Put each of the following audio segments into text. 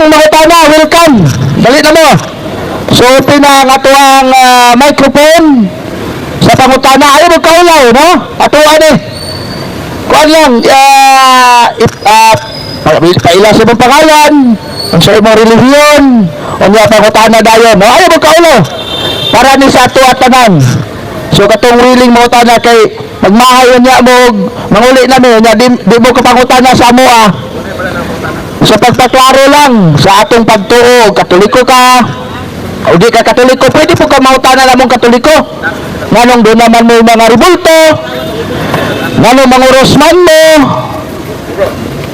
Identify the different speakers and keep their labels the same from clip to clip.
Speaker 1: ang mangutana, welcome. Dali na mo. So, pinang ato ang microphone sa pangutana. Ayaw mo kaulaw, no? Ato ani. Kuan lang, paila sa mong pangalan, ang sa imong relihiyon, o niya pangutana dayon, no? Ayaw mo kaulaw. Para ni sa ato at tanan. So, katong willing mo utana kay magmahayon niya mo, manguli namin, niya, di mo kapangutana sa amo, sa pagpaklaro lang sa atong pagtuo, katoliko ka o di ka katoliko, pwede po ka mautana namong katoliko. Nganong doon naman mo mga ribulto, nganong manguros man mo,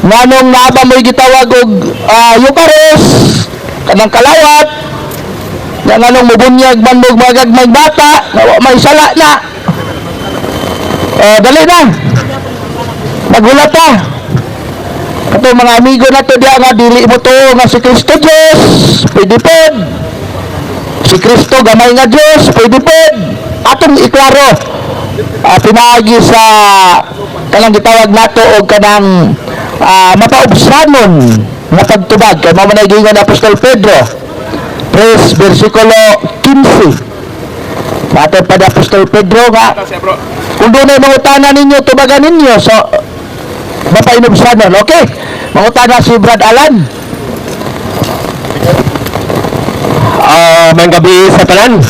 Speaker 1: nganong naaba mo'y gitawag og Eucharis, kanang kalawat, nganong mubunyag man mo magagmay bata, may sala na. Dali na, maghulat ta. Kato mga amigo na to diya nga, dili mo to nga si Kristo Diyos, pwede po. Si Kristo gamay nga Diyos, pwede po. Atong iklaro, pinaagi sa kanang gitawag nato o kanang mapaubsanon na pagtubag. Kaya mamanay gingan ni Apostol Pedro, 3 versikulo 15. Natin pa ni Apostol Pedro nga, kung doon ay mangutana ninyo, tubagan ninyo, so mapainubsanon, okay? Mangutana si Brad Alan.
Speaker 2: May gabi sa tanan.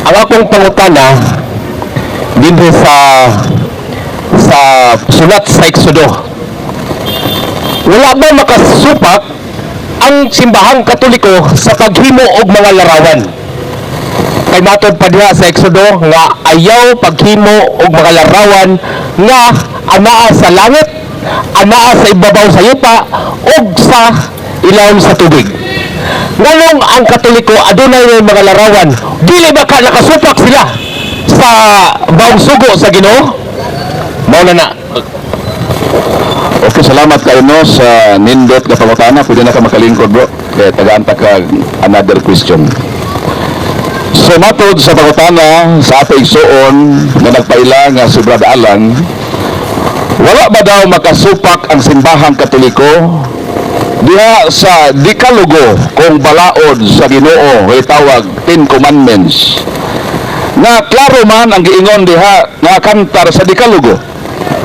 Speaker 2: Ang akong pangutana din sa sulat sa Exodo. Wala ba makasupak ang simbahang Katoliko sa paghimo og mga larawan? Kay matod pa diha sa Exodo nga ayaw paghimo og mga larawan nga anaa sa langit, anaa sa ibabaw sa yuta, ug sa ilawom sa tubig. Nganong ang Katoliko adunay mga larawan, dili ba ka nakasupak sila sa bawang sugo sa Ginoo? Mao na.
Speaker 3: Okay, salamat kayo no sa nindot na pangutana. Pwede na ka makalingkod, bro. Kaya tagaan ta ka another question. So matod sa pangutana sa ato igsuon na nagpaila nga si Brad Alan, wala ba daw makasupak ang simbahang Katoliko diha sa Decalogo kung balaod sa Ginoo way tawag 10 Commandments? Nga klaro man ang giingon diha nga kantar sa Decalogo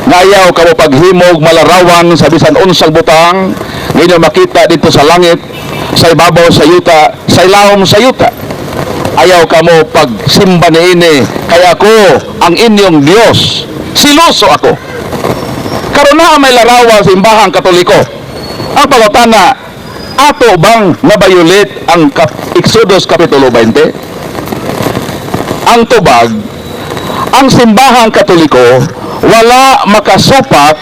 Speaker 3: nga ayaw ka mo paghimog malarawan sa bisan unsang butang, ngayon makita dito sa langit, sa ibabaw sa yuta, sa ilawom sa yuta. Ayaw ka mo pagsimba niini, kaya ako ang inyong Diyos, siloso ako. Karon na may larawan sa simbahang Katoliko. Ang pangutana, ato bang nabayulit ang Exodus Kapitulo 20? Ang tubag, ang simbahang Katoliko wala makasupak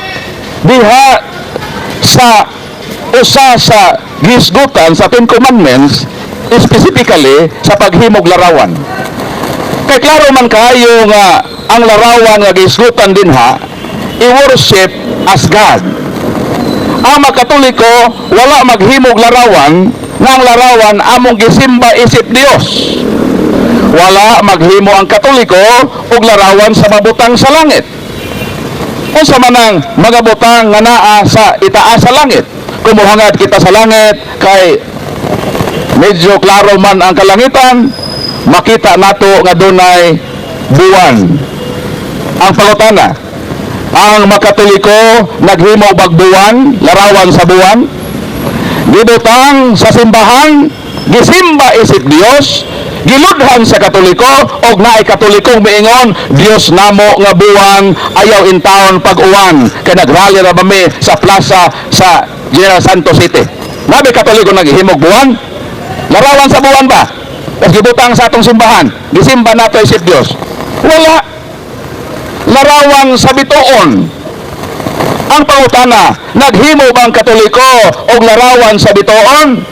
Speaker 3: diha sa usa sa gisgutan sa 10 Commandments, specifically sa paghimog larawan. Kay klaro man kayo nga ang larawan nga gisgutan din ha, i-worship as God. Ang mga Katoliko wala maghimog larawan, nga ang larawan among gisimba isip Dios. Wala maghimo ang Katoliko og larawan sa mabutang sa langit. Unsa man ang mga butang nga naa sa itaas sa langit. Kumuhangad kita sa langit kay medyo klaro man ang kalangitan, makita nato nga dunay buwan. Ang pangutana, ang mga Katoliko naghimo bag buwan, larawan sa buwan. Gibutang sa simbahan, gisimba isip Dios, giludhan sa Katoliko, og naay Katolikong miingon, Dios namo nga buwan, ayaw in town pag-uwan, kay nagrally ra bami sa plaza sa General Santos City. Nabi Katoliko naghimog buwan, larawan sa buwan ba? Tapos gibutang sa atong simbahan, gisimba nato isip Dios. Wala. Larawan sa bituon. Ang pangutana, naghimo bang Katoliko og larawan sa bituon?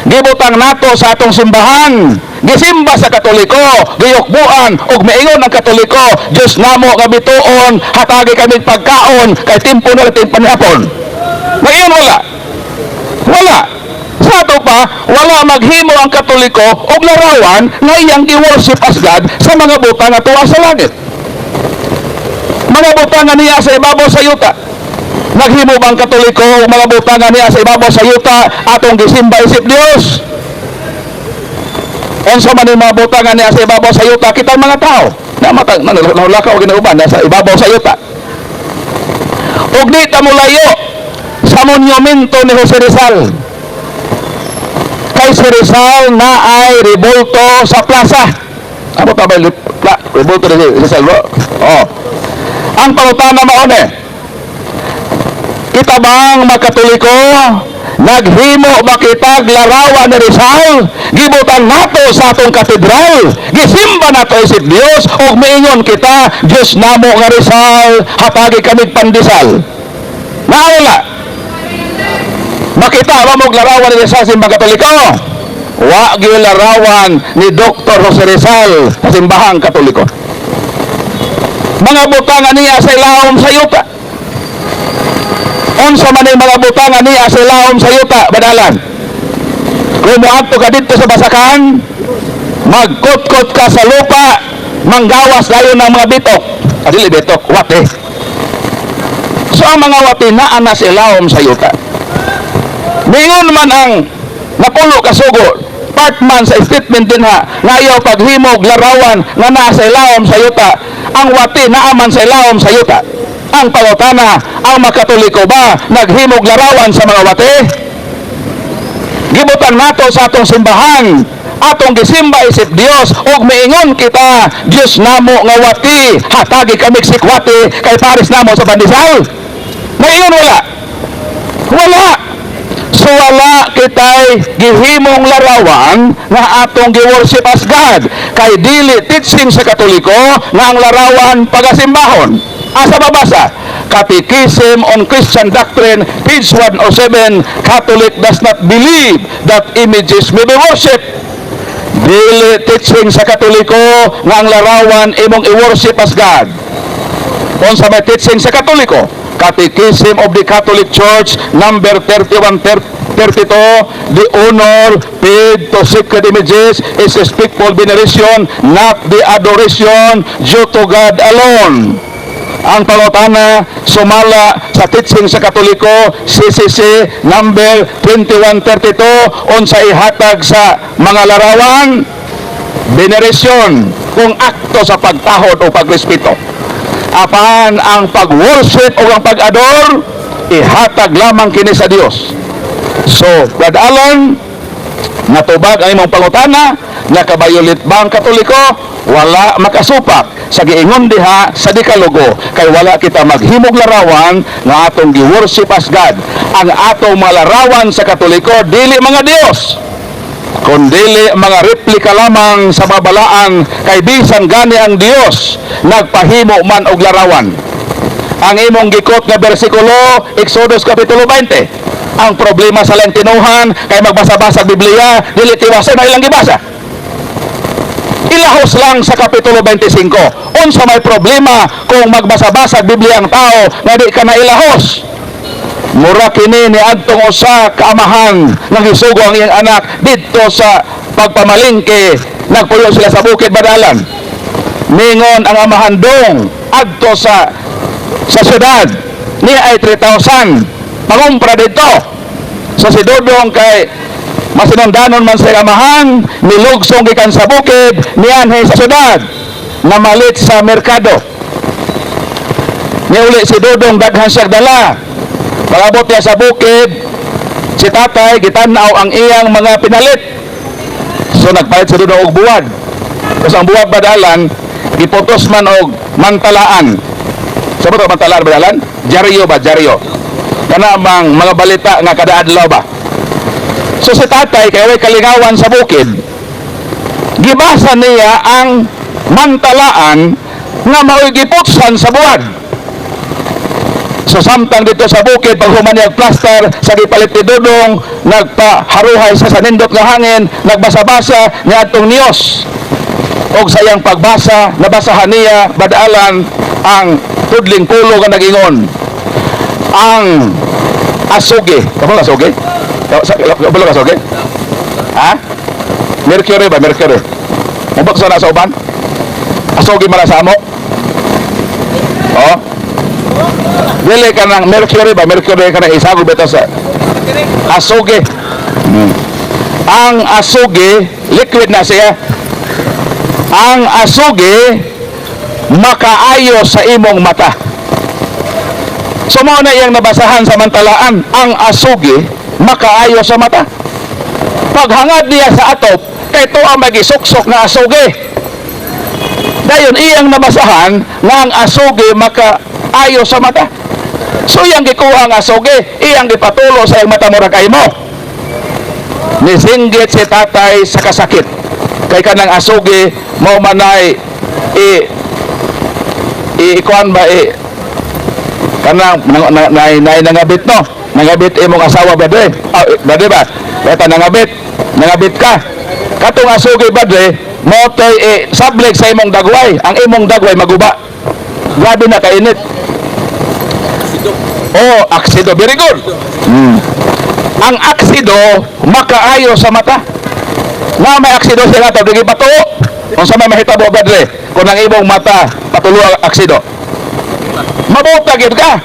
Speaker 3: Gibutang nato sa atong simbahan, gisimba sa Katoliko, giyukbuan og miingon ang Katoliko, Dios namo nga bituon, hatagi kami pagkaon kay timpo na latin panihapon. Ngayon wala. Sa ato pa, wala maghimo ang Katoliko og larawan nga iyang gi-worship as God sa mga butang nga tuwa sa langit. Mga butang nga niya sa ibabaw sa yuta. Naghimo bang Katoliko og mga butangan niya sa ibabaw sa yuta atong gisimba isip Dios? Unsa man yung mga butangan niya sa ibabaw sa yuta kitang mga tao na matang nalakaw ginauban sa ibabaw sa yuta. Ug di ta mulayo sa monumento ni Jose Rizal. Kay si Rizal na ay rebulto sa plaza. Amo ta ba rebulto ni Rizal bro? Oh. Ang pangutana mao ni kita bang magkatoliko naghimo ba kitag larawan ni Rizal gibutan nato sa atong katedral gisimba nato isip Dios ug miingon kita Dios namo nga Rizal hatagi kami pandisal naula makita ba mo larawan ni Rizal simbang katoliko wa gyud larawan ni Dr. Jose Rizal sa simbahang katoliko mga butangan niya sa ilawom sa yuta. Unsa man ang mga butangan niya sa ilawom sa yuta, badalan. Kung muadto ka dito sa basakan, magkutkot ka sa lupa, manggawas dayon ng mga bitok. Adili bitok, wate. So ang mga wate naa na sa ilawom sa yuta. Ningon man ang napulo ka sugo, part man sa statement din ha, ngayaw paghimog larawan nga nasa ilawom sa yuta, ang wati naaman sa ilawom sa yuta. Ang pangutana, ang makatoliko ba naghimog larawan sa mga wati? Gibutan nato sa atong simbahan, atong gisimba isip Dios ug miingon kita Dios namo nga wati hatagi kami sikwati kay pares namo sa pandisal. Miingon wala. So wala kitay gihimong larawan nga atong giworship as God kay dili teaching sa Katoliko nga ang larawan pagasimbahon. Asa babasa? Catechism on Christian Doctrine, page 107, Catholic does not believe that images may be worshipped. Dili teaching sa Katoliko nga ang larawan imong i-worship as God. Unsa may teaching sa Katoliko? Catechism of the Catholic Church, number 3132, the honor paid to sacred images is respectful veneration, not the adoration due to God alone. Ang pangutana sumala sa teaching sa Katoliko CCC number 2132 unsa ihatag sa mga larawan veneration kung akto sa pagtahod o pagrespeto. Apan ang pag-worship o ang pag-adore ihatag lamang kini sa Dios. So, Brad Alan, natubag ang imong pangutana, nakabayulit ba ang Katoliko? Wala makasupak sa giingon diha sa Dekalogo kay wala kita maghimog larawan nga atong gi-worship as God. Ang atong malarawan sa Katoliko dili mga Dios, kundili mga replika lamang sa babalaan kay bisan gani ang Dios nagpahimo man og larawan. Ang imong gikot nga bersikulo Exodus kapitulo 20. Ang problema sa lentinuhan kay magbasa-basa Biblia dili tiwasan na ilang gibasa. Ilahos lang sa kapitulo 25. Unsa may problema kung magbasa-basa Biblia ang tao nga di ka na ilahos? Mura kini ni adtong usa ka amahan nang hisugo ang iyang anak didto sa pagpamalingke, nagpuyo sila sa bukid Badalan. Ningon ang amahan dong adto sa syudad niya ay 3,000 pangumpra dito. So si Dodong kay masinundanon man sa amahan, nilugsong gikan sa bukid niyanhay sa syudad namalit sa merkado. Niuli si Dodong daghan siya dala. Pagabot niya sa bukid, si tatay gitanaw ang iyang mga pinalit. So nagpalit si Dodong og buwad. Tapos ang buwad Badalan giputos man og mantalaan. Sa ba mantalaan Badalan? Jaryo ba, jaryo. Kana bang mga balita nga kada adlaw ba? So si tatay kay way kalingawan sa bukid, gibasa niya ang mantalaan nga mao'y giputsan sa buwad. So samtang dito sa bukid, pag humaniyag plaster, sa gipalit ni Dodong, nagpaharuhay sa nindot nga hangin, nagbasa-basa niya atong niyos. O sa iyang pagbasa, nabasahan niya, Badalan, ang tudling pulo nga nagingon. Ang asugi. Kapag asugi? Kapag asugi? Ha? Mercury ba? Mercury. Mabak sa nasa uban? Asugi man sa amo? Oh? Dili ka ng mercury ba? Mercury ka na isagol bitaw sa asugi. Ang asugi, liquid na siya. Ang asugi, makaayo sa imong mata. So mo na iyang nabasahan samantalaan, ang asugi, makaayo sa mata. Paghangad niya sa atop, kay ito ang magisuksok na asugi. Dayon iyang nabasahan nga ang asugi makaayo sa mata. So iyang gikuha ang asugi, iyang gipatulo sa iyang mata mura kay mo. Nisinggit si tatay sa kasakit. Kay kanang asugi mo manay ikuan ba kanang nangabit no. Nangabit imong asawa badre. Badre ba? Beta nangabit ka. Katong asugi badre mo toy sableg sa imong dagway. Ang imong dagway maguba. Grabe na kainit. Oh, aksido. Very good. Ang aksido, makaayo sa mata. Nga may aksido siya nga, tabigi bato. Kung sa may mahitabo, badre, kung ang imong mata, patulo ang aksido. Mabutagid ka.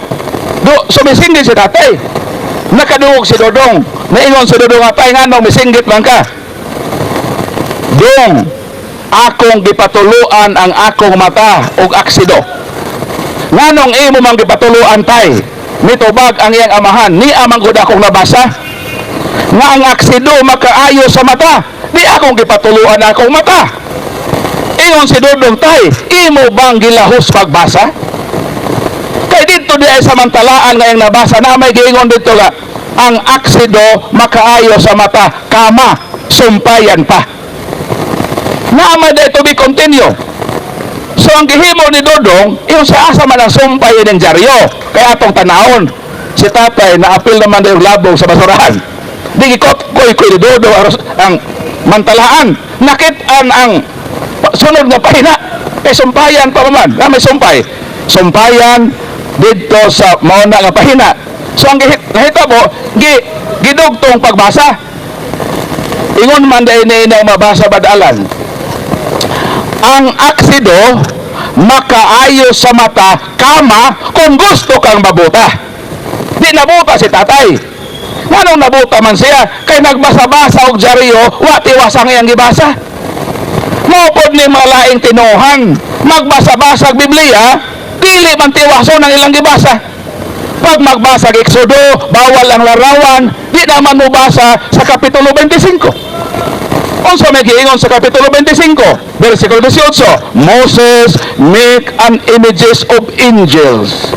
Speaker 3: Sumisingit si tatay. Nakaduog si Dodong. Naingon si Dodong nga, tay nga nung misingit man ka. Dong, akong gipatuluan ang akong mata o aksido. Nga nung imo mang gipatuluan tay, nitubag ang iyang amahan, ni amang gud akong nabasa, nga ang aksido makaayo sa mata, di akong gipatuluan akong mata. Ingon si Dodong tay, imo bang gilahos pagbasa? Kay dito di ay samantalaan nga iyang nabasa na may giingon dito nga, ang aksido makaayo sa mata, kama, sumpayan pa. Naamay na ito be continue. So ang gihimo ni Dodong, yung sa asa man ang sumpay ng dyaryo, kaya atong tanahon, si tatay naapil naman na yung labong sa basurahan. Di gikot koy ni Dodong ang mantalaan. Nakitaan ang sunod na pahina. Kay sumpayan pa man, na may sumpay. Sumpayan dito sa mauna nga pahina. So ang nahitabo, gidugtong pagbasa. Ingon man dahil na mabasa badalan. Ang aksido makaayo sa mata, kama, kung gusto kang mabuta. Di nabuta si tatay. Nganong nabuta man siya? Kay nagbasa-basa og dyaryo, wati-wasang iyang gibasa. Mopod ni malaing tinuhan, magbasa-basa og Biblia, dili man tiwaso ng ilang gibasa. Pag magbasa og Exodo, bawal ang larawan, di naman mubasa sa Kapitulo 25. Unsa may giingon sa Kapitulo 25, versikulo 18, Moses make an images of angels.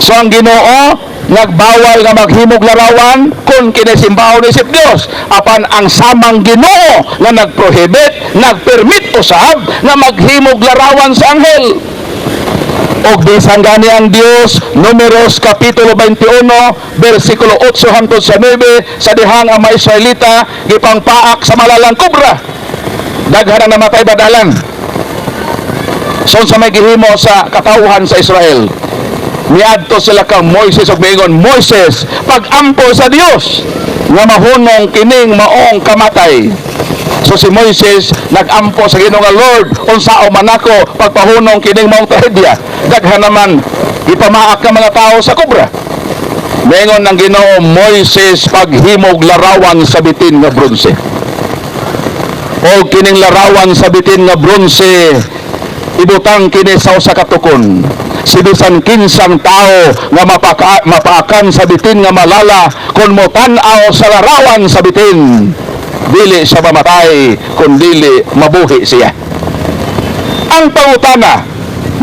Speaker 3: So ang Ginoo nagbawal nga maghimog larawan kung kinisimbaho ni Sip Dios. Apan ang samang Ginoo nga nagprohibit, nagpermit usab nga maghimog larawan sa anghel. Og bisan gani ang Dios, Números Kapitulo 21, versikulo 8 hangtod sa 9, sa dihang ang mga Israelita gipangpaak sa malalang kubra. Daghan ang namatay badalan. So sa may gihimo sa katawhan sa Israel, miadto sila kang Moises og miingon, Moises, pag-ampo sa Dios nga mahunong kining maong kamatay. So si Moises nag-ampo sa Ginoo nga Lord, unsao man ako pagpahunong kining maong trahedya. Daghan naman ipamaak ka mga tao sa kubra. Miingon ng Ginoo, Moises, paghimog larawan sa bitin nga bronze. O kining larawan sa bitin nga bronze, ibutang kini sa usa ka tukon. Si bisan kinsang tao nga mapaakan sa bitin nga malala, kun mo tan-aw sa larawan sa bitin, dili siya mamatay, kun dili mabuhi siya. Ang pangutana,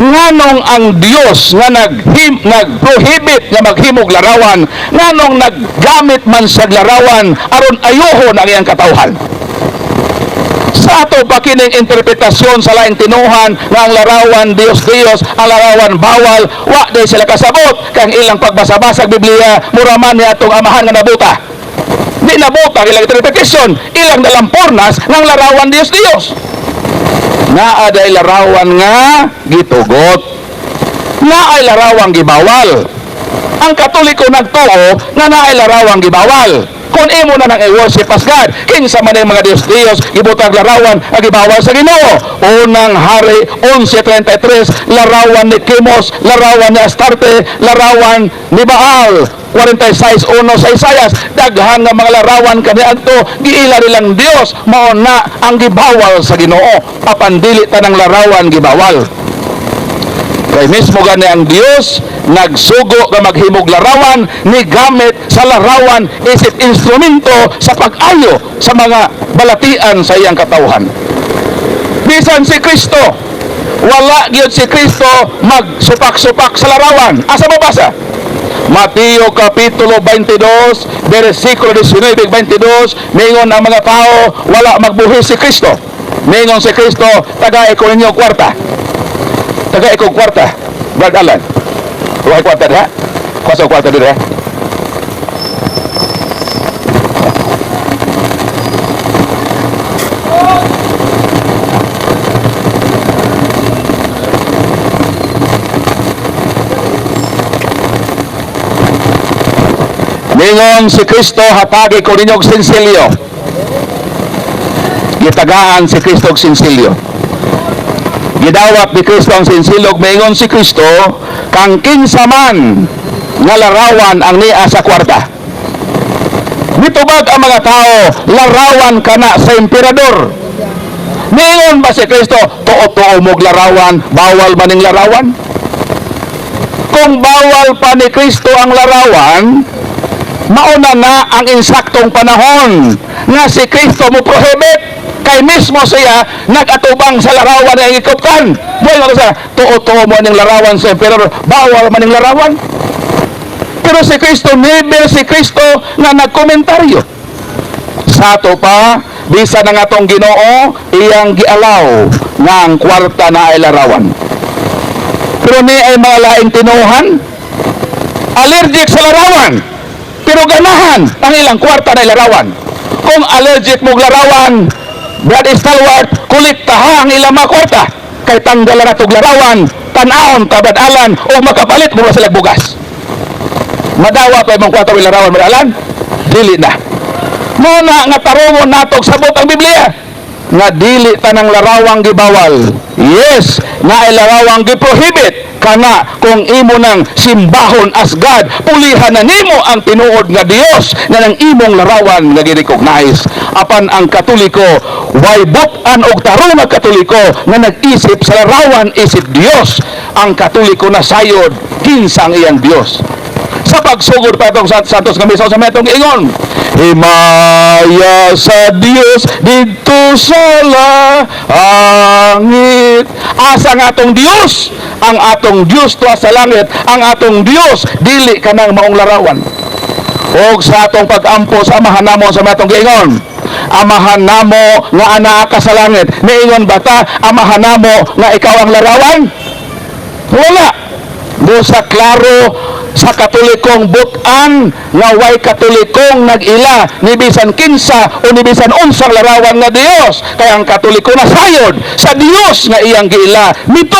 Speaker 3: nganong ang Dios nga nagprohibit nga maghimog larawan, nganong naggamit man sa larawan aron ayuhon ang iyang katawhan? Sa ato pa kining interpretasyon sa laing tinuhan nga ang larawan Dios, ang larawan bawal, wa day sila kasabot kang ilang pagbasa-basa Biblia, muraman ni atong amahan nga nabuta. Di nabuta ilang interpretasyon, ilang dalampornas ng larawan Dios. Naa day larawan nga gitugot, naa ay larawang gibawal. Ang Katoliko nagtuo nga naa ay larawang gibawal. Kung imo na nang i-worship as God, kinsa man ang mga Diyos gibutang larawan ang gibawal sa Ginoo. Unang Hari 11:33, larawan ni Kimos, larawan ni Astarte, larawan ni Baal. 46:1 sa Isayas, daghan nga mga larawan kaniadto giila nilang Dios, mao na ang gibawal sa Ginoo. Papandili tanang larawan gibawal. Kay mismo gani ang Dios nagsugo nga maghimog larawan ni gamit sa larawan isip instrumento sa pag-ayo sa mga balatian sa iyang katawhan. Bisan si Kristo, wala gyud si Kristo magsupak-supak sa larawan. Asa mabasa? Mateo Kapitulo 22, versikulo 19-22, mingon ang mga tao, wala magbuhis si Kristo. Mingon si Kristo, tagay ko ninyo kwarta. Tagay ko kwarta. Brad Alan. Huwag kwarta diha. Kwasa kwarta diha. Mingon si Kristo, hatagi ko ninyo og sinsilyo. Gitagaan si Kristo og sinsilyo. Gidawat ni Kristo ang sinsilyo, mingon si Kristo, kang kinsa man nga larawan ang niya sa kwarta. Mitubag ang mga tao, larawan kana sa emperador. Mingon ba si Kristo, tuo-tuo mog larawan, bawal ba ning larawan? Kung bawal pa ni Kristo ang larawan, mauna na ang insaktong panahon nga si Kristo mo prohibit, kay mismo siya nagatubang sa larawan ng ikuptan. Buhay mo sa tuo-tuo mo ng larawan sa emperor, bawal man ng larawan. Pero si Kristo, never si Kristo nga nagkomentaryo. Sa ato pa, bisa na nga tong Ginoo, iyang gialaw nga ang kwarta na ay larawan. Pero ni ay mga laing tinuhan, allergic sa larawan, pero ganahan ang ilang kwarta na larawan. Kung allergic mong larawan, Brad Stalwart, kulit taha ang ilang mga kwarta. Kay tanggalan na itong larawan, tanahon, tabadalan, o makapalit mo sila bugas. Madawa pa yung kwarta ng larawan, madalan, dili na. Muna nga tarungon natog sabot ang Biblia, nga dili tanang larawang gibawal. Yes, nga ay larawang giprohibit, kana kung imo nang simbahon as God, pulihan na nimo ang tinuod nga Dios na nang imong larawan nga gi-recognize. Apan ang Katoliko, way but-an og tarong nga Katoliko nga nag-isip sa larawan isip Dios. Ang Katoliko na sayod kinsa ang iyang Dios. Sa pagsugod pa itong Santos nga misa sa metong ingon, himaya sa Dios dito sa langit. Asa nga atong Dios? Ang atong Dios tuwa sa langit. Ang atong Dios dili ka ng maong larawan. Og sa atong pag-ampo sa amahan namo sa metong giingon, amahan namo nga anaa ka sa langit. Niingon ba ta amahan namo nga ikaw ang larawan? Wala. Busa klaro sa Katolikong but-an nga way Katolikong nag-ila ni bisan kinsa o ni bisan unsang larawan nga Dios. Kaya ang Katoliko na sayod sa Dios nga iyang giila. Mito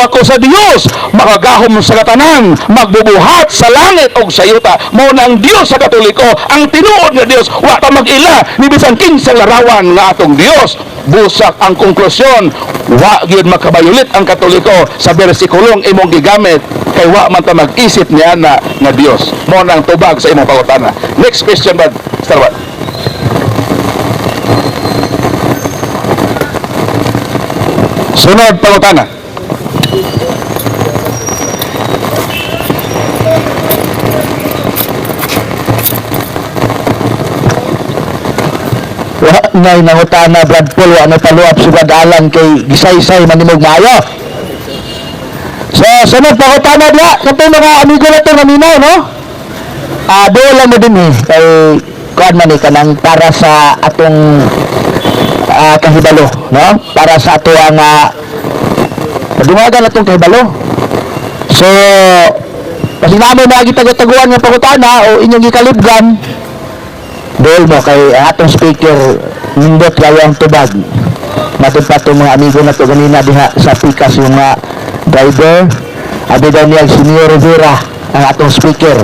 Speaker 3: ako sa Dios, makagahom sa katanan, magbubuhat sa langit o sa yuta. Mao na ang Dios sa Katoliko, ang tinuod nga Dios, wa ta mag-ila ni bisan kinsang larawan nga atong Dios. Busak ang konklusyon, wa gyud makabayulit ang Katoliko sa bersikulong imong gigamit, kay wa man ta mag-isip niya na Dios. Mo nang tubag sa imong pangutana. Next question, bad Starbat. Sunod pangutana.
Speaker 1: Ngay nangutana Brad Paul, ano paluap si Brad Alan kay gisay-say manimog maayo. So, sunod pangutana diya, katong mga amigo na ito naminaw, no? Doon lang mo din kay kuan man kanang para sa atong kahibalo, no? Para sa ato ang dumagan atong kahibalo. So, kasi namin na gitag-taguan ng pangutana o inyong gikalibgan, doon mo kay atong speaker nindot kayo ang tubag. Natin pa itong mga amigo na ito ganina diha sa pikas yung mga driver. Abi daw niya Senyor Rivera ang atong speaker.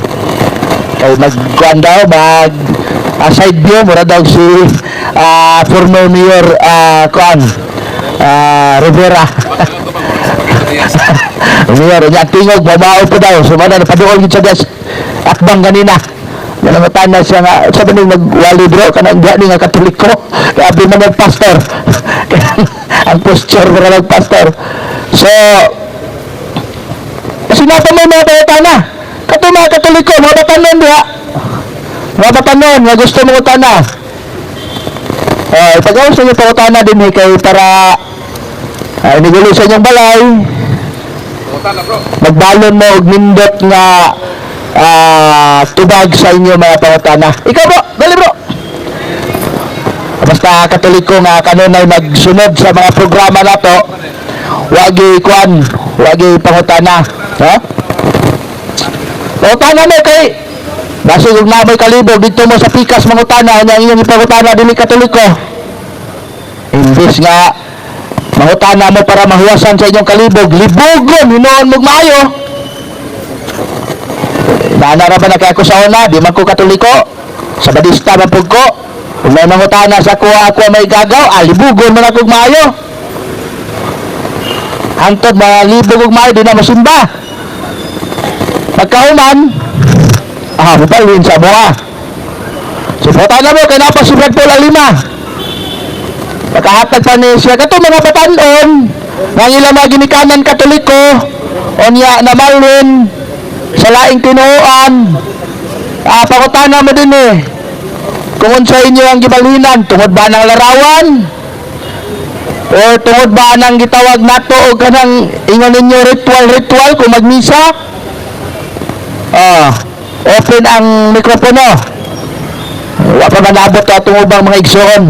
Speaker 1: Kay magkuhan daw, side view, mura daw si former mayor Rivera. Mayor, niya tingog, mabao po daw. So, na napaduol yun siya guys. Akbang kanina. Nalamatan na siya nga, sabi nung nagwali bro, kanang gani nga katoliko. Grabe man nagpastor. Ang posture mo ka nagpastor. So, sinapa mo yung mga tayatana. Kato mga katoliko, mga batanon diha. Mga batanon, nga gusto mo utana. Ipagawa sa inyo pa utana din kay para inigulo sa inyong balay. Magbalon mo og nindot nga tubag sa inyo mga pangutana. Ikaw bro, dali bro. Basta katoliko nga kanunay magsunod sa mga programa nato. Wagi pangutana. Ha? Pangutana mo kay basi kung na may kalibog dito mo sa pikas mangutana nga inyong ipangutana dili katoliko. Imbis nga mangutana mo para mahuwasan sa inyong kalibog, libogon, hinoon mo maayo. Naanara ba na kaya ko sa una, di man ko katoliko, sa badista man po ko, kung may mangutana sa kuha ako may gagaw, libogon mo na kong maayo. Hantod mga libog og maayo, di na masimba. Pagkauman, bubalwin sa buha. So, putana mo, kaya napasibad po lang 5. Pagkahatag pa ni siya, kato mga batanon, ng ilang mga ginikanan katoliko, onya na malwin, sa laing tinuoan, pakutana mo din kung unsa inyo ang gibalhinan, tungod ba ng larawan, o tungod ba ng gitawag nato o kanang ingon ninyo ritual kung magmisa. Open ang mikropono. Wa pa manabot ka tungubang mga igsoon.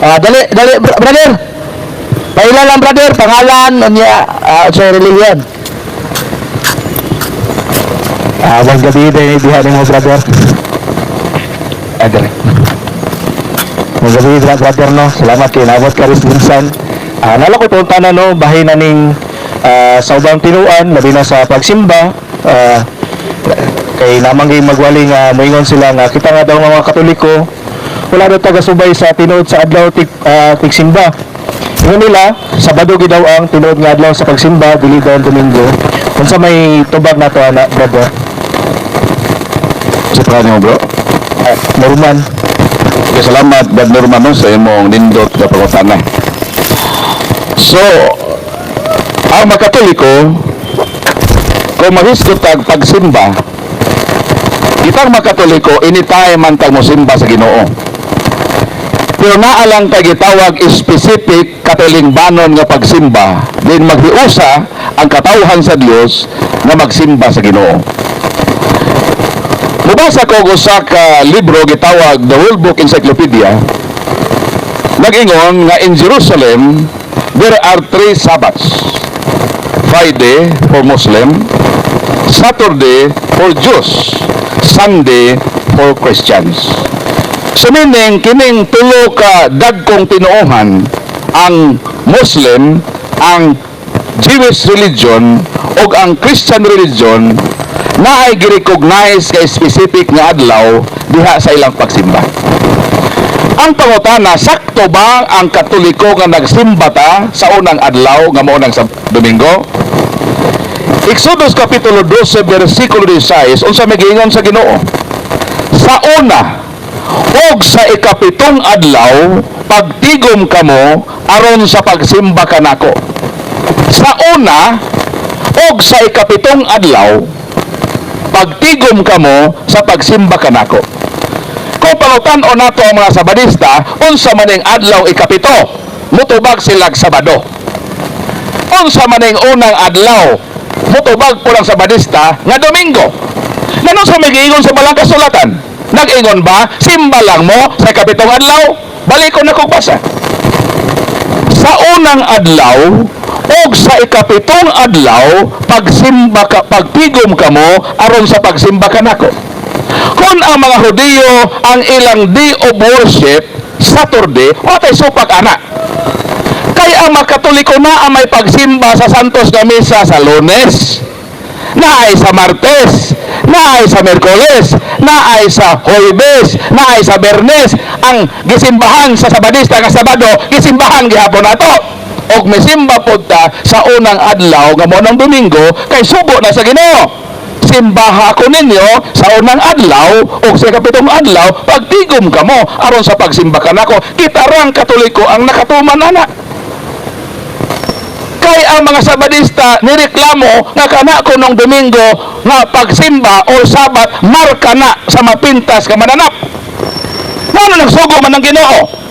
Speaker 1: Dali, brother. Pailan lang, brother. Pangalan, sa religion. Huwag gabi din ibihan mo, brother. Dali. Huwag gabi, brother, no. Salamat kayo. Nabot ka rin minsan. Nala ko itong tanan, no. Bahay na ning sa ubang tinuan, labi na sa pagsimba. Kay namang magwali nga moingon sila nga kita nga daw mga katoliko wala daw taga-subay sa tinuod sa adlaw tigsimba. Ingon nila Sabado gid daw ang tinuod nga adlaw sa pagsimba dili daw Domingo. Unsa may tubag nato ana brother?
Speaker 3: Sa pangalan mo bro?
Speaker 1: Norman.
Speaker 3: Okay, salamat Brad Norman no, sa imong nindot na pangutana. So, ang mga Katoliko kung mahisgot tag pagsimba, itang mga Katoliko anytime man tag mosimba sa Ginoo. Pero naalang kay gitawag specific katilingbanon nga pagsimba, din maghiusa ang katawhan sa Dios nga magsimba sa Ginoo. Mubasa ko usa ka libro gitawag The World Book Encyclopedia. Nag-ingon nga in Jerusalem there are 3 Sabbaths. Friday for Muslim, Saturday for Jews, Sunday for Christians. So meaning, kining tulo ka dagkong tinuohan, ang Muslim, ang Jewish religion, o ang Christian religion, na ay girecognize kay specific nga adlaw diha sa ilang pagsimba. Ang pangutana, sakto ba ang Katoliko nga nagsimba ta sa unang adlaw nga mao nang sa Domingo? Exodus Kapitulo 12, versikulo 16, unsa migingon sa Ginoo? Sa una, og sa ikapitong adlaw, pagtigom kamo aron sa pagsimba kanako. Sa una, og sa ikapitong adlaw, pagtigom kamo sa pagsimba kanako. Kung pangutan-o nato ang mga Sabadista, unsa maning adlaw ikapito, mutubag silag Sabado. Unsa maning unang adlaw, mutubag po ng Sabadista nga Domingo. Nanong sa mag-iingon sa balang kasulatan? Nag-ingon ba, simba lang mo sa ikapitong adlaw? Balik ko na kong basa. Sa unang adlaw, og sa ikapitong adlaw, pagsimba ka, pagtigom kamo aron sa pagsimba kanako. Kung ang mga Hudiyo ang ilang day of worship, Saturday, watay supak anak. Kaya ang mga Katoliko na ang may pagsimba sa Santos na Misa sa Lunes, naay sa Martes, naay sa Merkoles, naay sa Huwebes, naay sa Bernes. Ang gisimbahan sa Sabadista nga Sabado, gisimbahan gihapon nato. Og misimba pod ta sa unang adlaw nga mo ng Domingo kay subo na sa Ginoo. Simbaha ko ninyo sa unang adlaw o sa kapitong adlaw pagtigom kamo aron sa pagsimba kanako. Kita rang Katoliko ang nakatuman ana. Kay ang mga Sabadista nireklamo nga kana ko nung Domingo nga pagsimba o Sabat marka na sa mapintas ka mananap. Ngano nagsugo man ng Ginoo?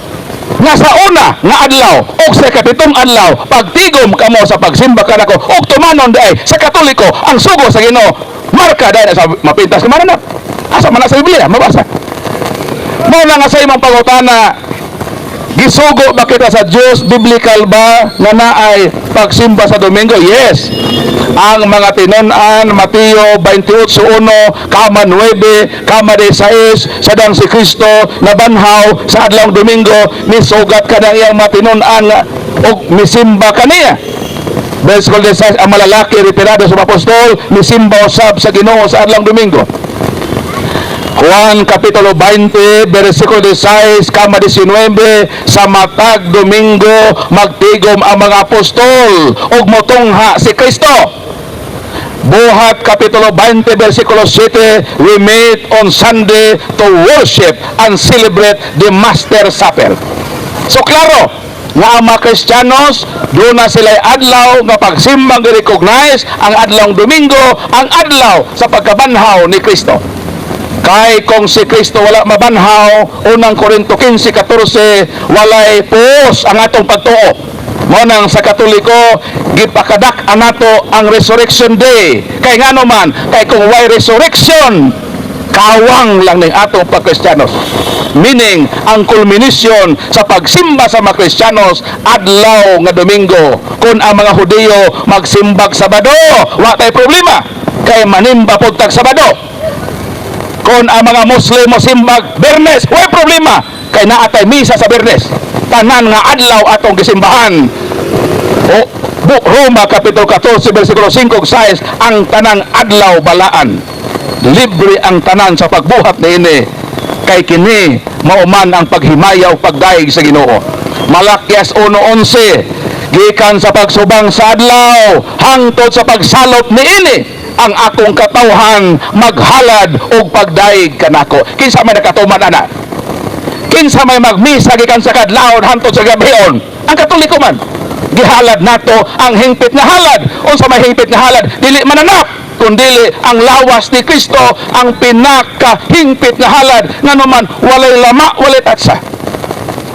Speaker 3: Nga sa una nga adlaw o sa kapitong adlaw pagtigom kamo sa pagsimba kanako og tumanon day sa Katoliko ang sugo sa Ginoo marka day na sa mapintas ka mananap. Asa man na sa Biblia mabasa. Mao na nga sa imong pangutana, gisugo ba kita sa Diyos? Biblical ba na naay pagsimba sa Domingo? Yes. Ang mga tinon-an, Mateo 28:1, kama 9, kama 16, sadang si Kristo nabanhaw sa adlawng Domingo, misugat ka ng iyang mga tinon-an o misimba kaniya. Versikulo 16, ang malalaki retirado sa apostol, misimba usab sa Ginoo sa adlawng Domingo. Juan Kapitulo 20, versikulo 16, kama 19, sa matag Domingo, magtigom ang mga apostol, ug motungha si Kristo. Buhat Kapitulo 20, versikulo 7, we meet on Sunday to worship and celebrate the Master Supper. So, klaro, nga ang mga Kristiyanos, doon na sila'y adlaw nga pagsimbang i-recognize ang adlawng Domingo, ang adlaw sa pagkabanhaw ni Kristo. Kay kung si Kristo wala mabanhaw, unang Korinto 15:14, walay puos ang atong pagtuo. Mo nang sa Katoliko, gipakadak anato ang Resurrection Day. Kay ngano man, kay kung why resurrection, kawang lang ning atong pagkristiyanos. Meaning, ang culmination sa pagsimba sa mga Kristiyanos, adlaw nga Domingo. Kung ang mga Hudiyo magsimbag Sabado, wa tay problema. Kay manimba pod tag Sabado. Kung ang mga Muslim mo simbag Bernes, way problema kay naatay misa sa Bernes. Tanan nga adlaw atong gisimbahan. O Roma Kapitulo 14 versikulo 5 6, ang tanang adlaw balaan. Libre ang tanan sa pagbuhat niini. Kay kini mauman ang paghimayaw pagdaig sa Ginoo. Malakyas 1:11, gikan sa pagsubang sa adlaw hangtod sa pagsalop niini ang akong katawhan maghalad og pagdaig kanako. Kinsa may nakatuman ana? Kinsa may magmisa gikan sa kadlawon hangtod sa gabhion? Ang Katoliko man. Gihalad nato ang hingpit nga halad. Unsa may hingpit nga halad? Dili mananap, kundi ang lawas ni Kristo ang pinaka hingpit nga halad ngano man walay lama, walay tatsa.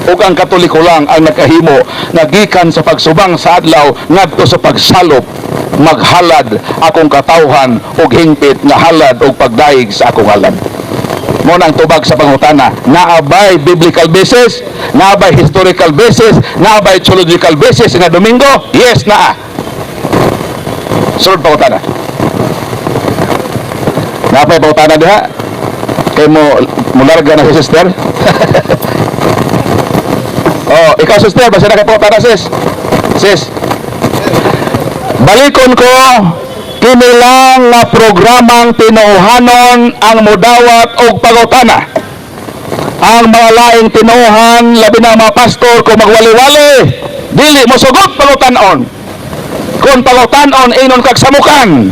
Speaker 3: Ug ang Katoliko lang ang nakahimo nagikan sa pagsubang sa adlaw ngadto sa pagsalop maghalad akong katawhan og hingpit nga halad og pagdaig sa akong halad. Mo nang tubag sa pangutana, naabay biblical basis, naabay historical basis, naabay theological basis nga Domingo? Yes, naa. Sunod pangutana. Naapay pangutana diha? Kay mo larga na si sister? Oh, ikaw sister, basta na kay pangutana sis. Sis. Balikon ko, kini lang nga programang tinuhanon ang mudawat og pangutana. Ang mga laing tinuhan, labi na mga pastor, kung magwali-wali, dili mo sugot pangutanon. Kung pangutanon, inon kag samukan.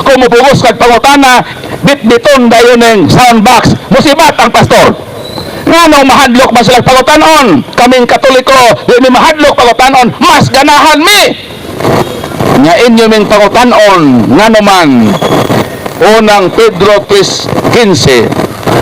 Speaker 3: Kung mupugos kag pangutana, bit-biton dayon ng soundbox, musibat ang pastor. Nga nung mahadlok man silang pangutanon, kaming Katoliko, di mi mahadlok pangutanon, mas ganahan mi. Nga inyo ming pangutanon nga naman unang Pedro 3:15,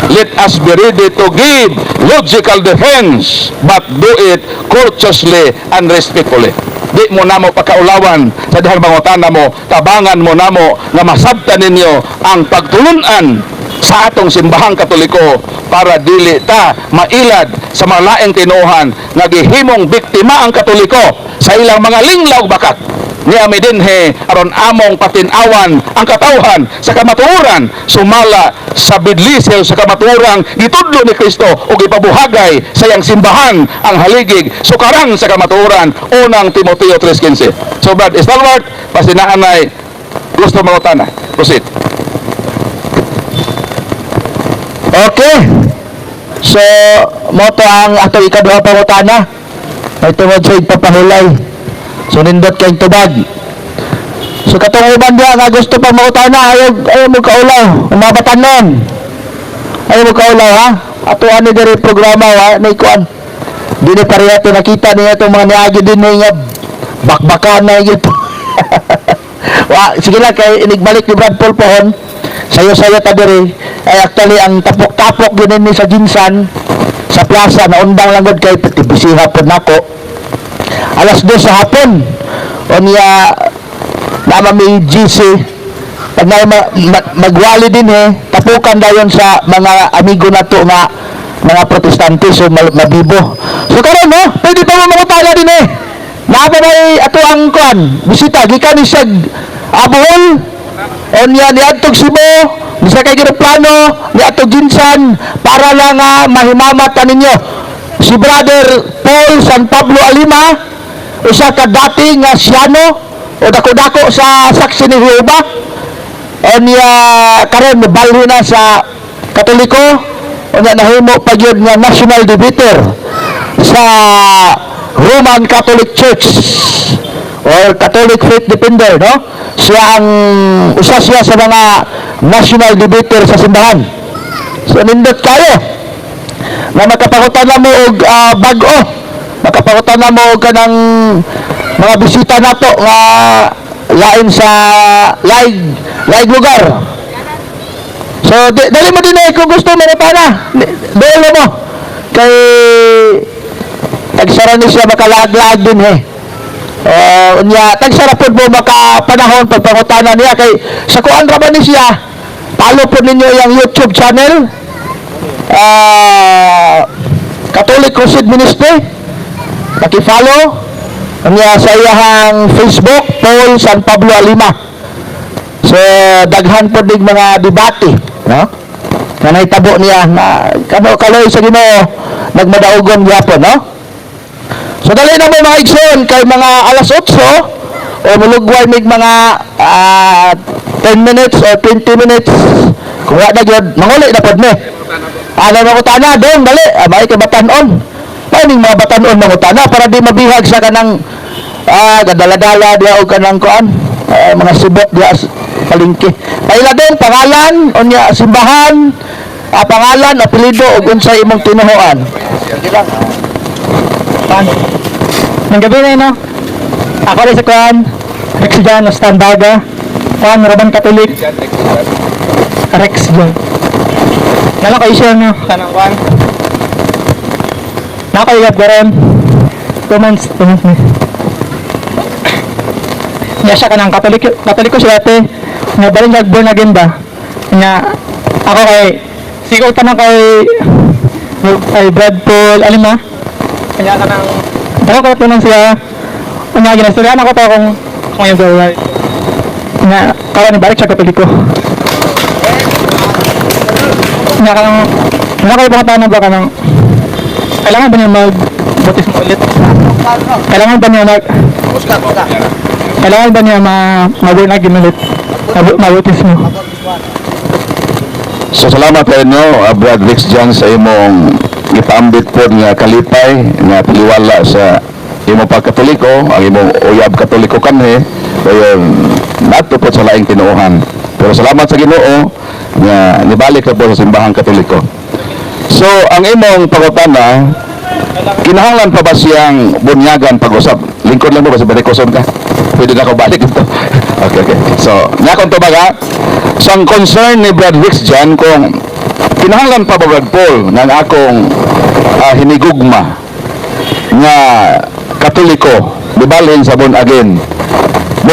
Speaker 3: let us be ready to give logical defense but do it courteously and respectfully. Di mo namo pagkaulawan sa dihang pangutana mo, tabangan mo namo nga masabtan ninyo ang pagtulunan sa atong simbahang Katoliko para dili ta mailad sa mga laing tinuhan nga gihimong biktima ang Katoliko sa ilang mga linglaw bakat. Niya midinhe aron among patinawan ang katawhan sa kamatuoran sumala sa bidlisel sa kamatuoran gitudlo ni Kristo ug ipabuhagay sa iyang simbahan ang haligig sukarang sa kamatuoran unang Timoteo 3:15. So brad stalwart pasinaanay gusto mangutana. Proceed.
Speaker 1: Okay. So, mo to ang ato ikaduha pangutana. May tungod sa igpapahulay. So, nindot kayong tubag. So, katong uban diya nga gusto pa mangutana, ayaw mo kaulaw. Umabatanon. Ayaw mo kaulaw, ha? Ato ani diri programa, ha? Naikuan. Dili pareha to nakita niya itong mga niagi din nga bakbakan na yun. Sige lang, kay inigbalik ni Brad Paul pohon. Sayo-sayo ta diri. Ay actually ang tapok-tapok din ni sa Jinsan sa plaza na undang lang gud kay bisiha pod nako. Alas 2 sa hapon. Unya nama may GC pag magwali din tapukan dayon sa mga amigo nato nga mga protestante so mabibo. So karon no, pwede pa mo mangutana din Napa may ato ang kuan, bisita gikan ni sag Abohol. Onya ni adtog Subo, bisa kay plano ni atog Jinsan para lang mahimamat ninyo. Si Brother Paul San Pablo Alima, usa ka dating nga siyano o dako-dako sa saksi ni Jehova. Onya karon nabalhi na sa Katoliko. Onya nahimo pa gyud nga national debater sa Roman Catholic Church or Catholic Faith Defender, no? Siya ang usa siya sa mga national debater sa simbahan. So nindot kayo na makapangutan mo og bag-o, makapangutan mo og kanang mga bisita nato nga lain sa laig lugar. So dali mo din kung gusto mo na dali mo kay tagsara ni siya makalag-lag din unya tagsara po mo makapanahon pagpangutana niya kay sa kuan ra ba ni siya follow po ninyo yung YouTube channel Catholic Crusade Ministry paki-follow unya sa iyang Facebook Paul San Pablo Alima. So daghan po dig mga debate, no? Na nahitabo niya na kaloy sa Ginoo nagmadaugon gyapon, no? So dali na mo mga igsoon kay mga alas 8 o mulugway mig mga 10 minutes or 20 minutes kung wala na gyud manguli na pod ni. Ano mangutana dong dali may kay batan-on. Ning mga batan-on mangutana para di mabihag sa kanang gadala-dala dia og kanang kuan mga sibot dia palingki. Paila din pangalan unya simbahan, pangalan, apelyido ug unsay imong tinuoan. Sige lang.
Speaker 4: Nang gabi na no? Ako rin sa kuhan, Rex Jan, Ostandaga, kuhan, Roman Catholic, Rex Jan. Nala kayo siya no? Kanang kuhan. Nakakayagap ka rin. 2 months na. Nga siya ka ng Katoliko siya ate. Nga ba rin siya born again ba? Nga ako kay, sigaw ka na kay Brad Paul, Alima. Kanya ka ng ako ko tunang siya unya ginasturyan ako to kung yung gawin na kawan ni balik siya Katoliko nga ka ng kayo pangatana ba ka ng kailangan ba niya mag-bautismo ulit? Kailangan ba niya kailangan ba niya mag-born again ulit? Mag-bautismo.
Speaker 3: So salamat kayo no, Brad Rex Jan sa imong ipaambit po nga kalipay nga piliwala sa imo pagkatoliko, ang imong uyab katoliko kanhi kaya nato po sa laing tinuohan. Pero salamat sa Ginoo nga nibalik na po sa simbahang katoliko. So ang imong pangutana kinahanglan pa ba siyang bunyagan pag-usap? Lingkod lang mo kasi barikoson ka. Pwede na ako balik ito. Okay. So nakon to baga. So ang concern ni Brad Rex Jan kung kinahanglan pa ba Brad Paul ng akong hinigugma nga Katoliko mibalhin sa born again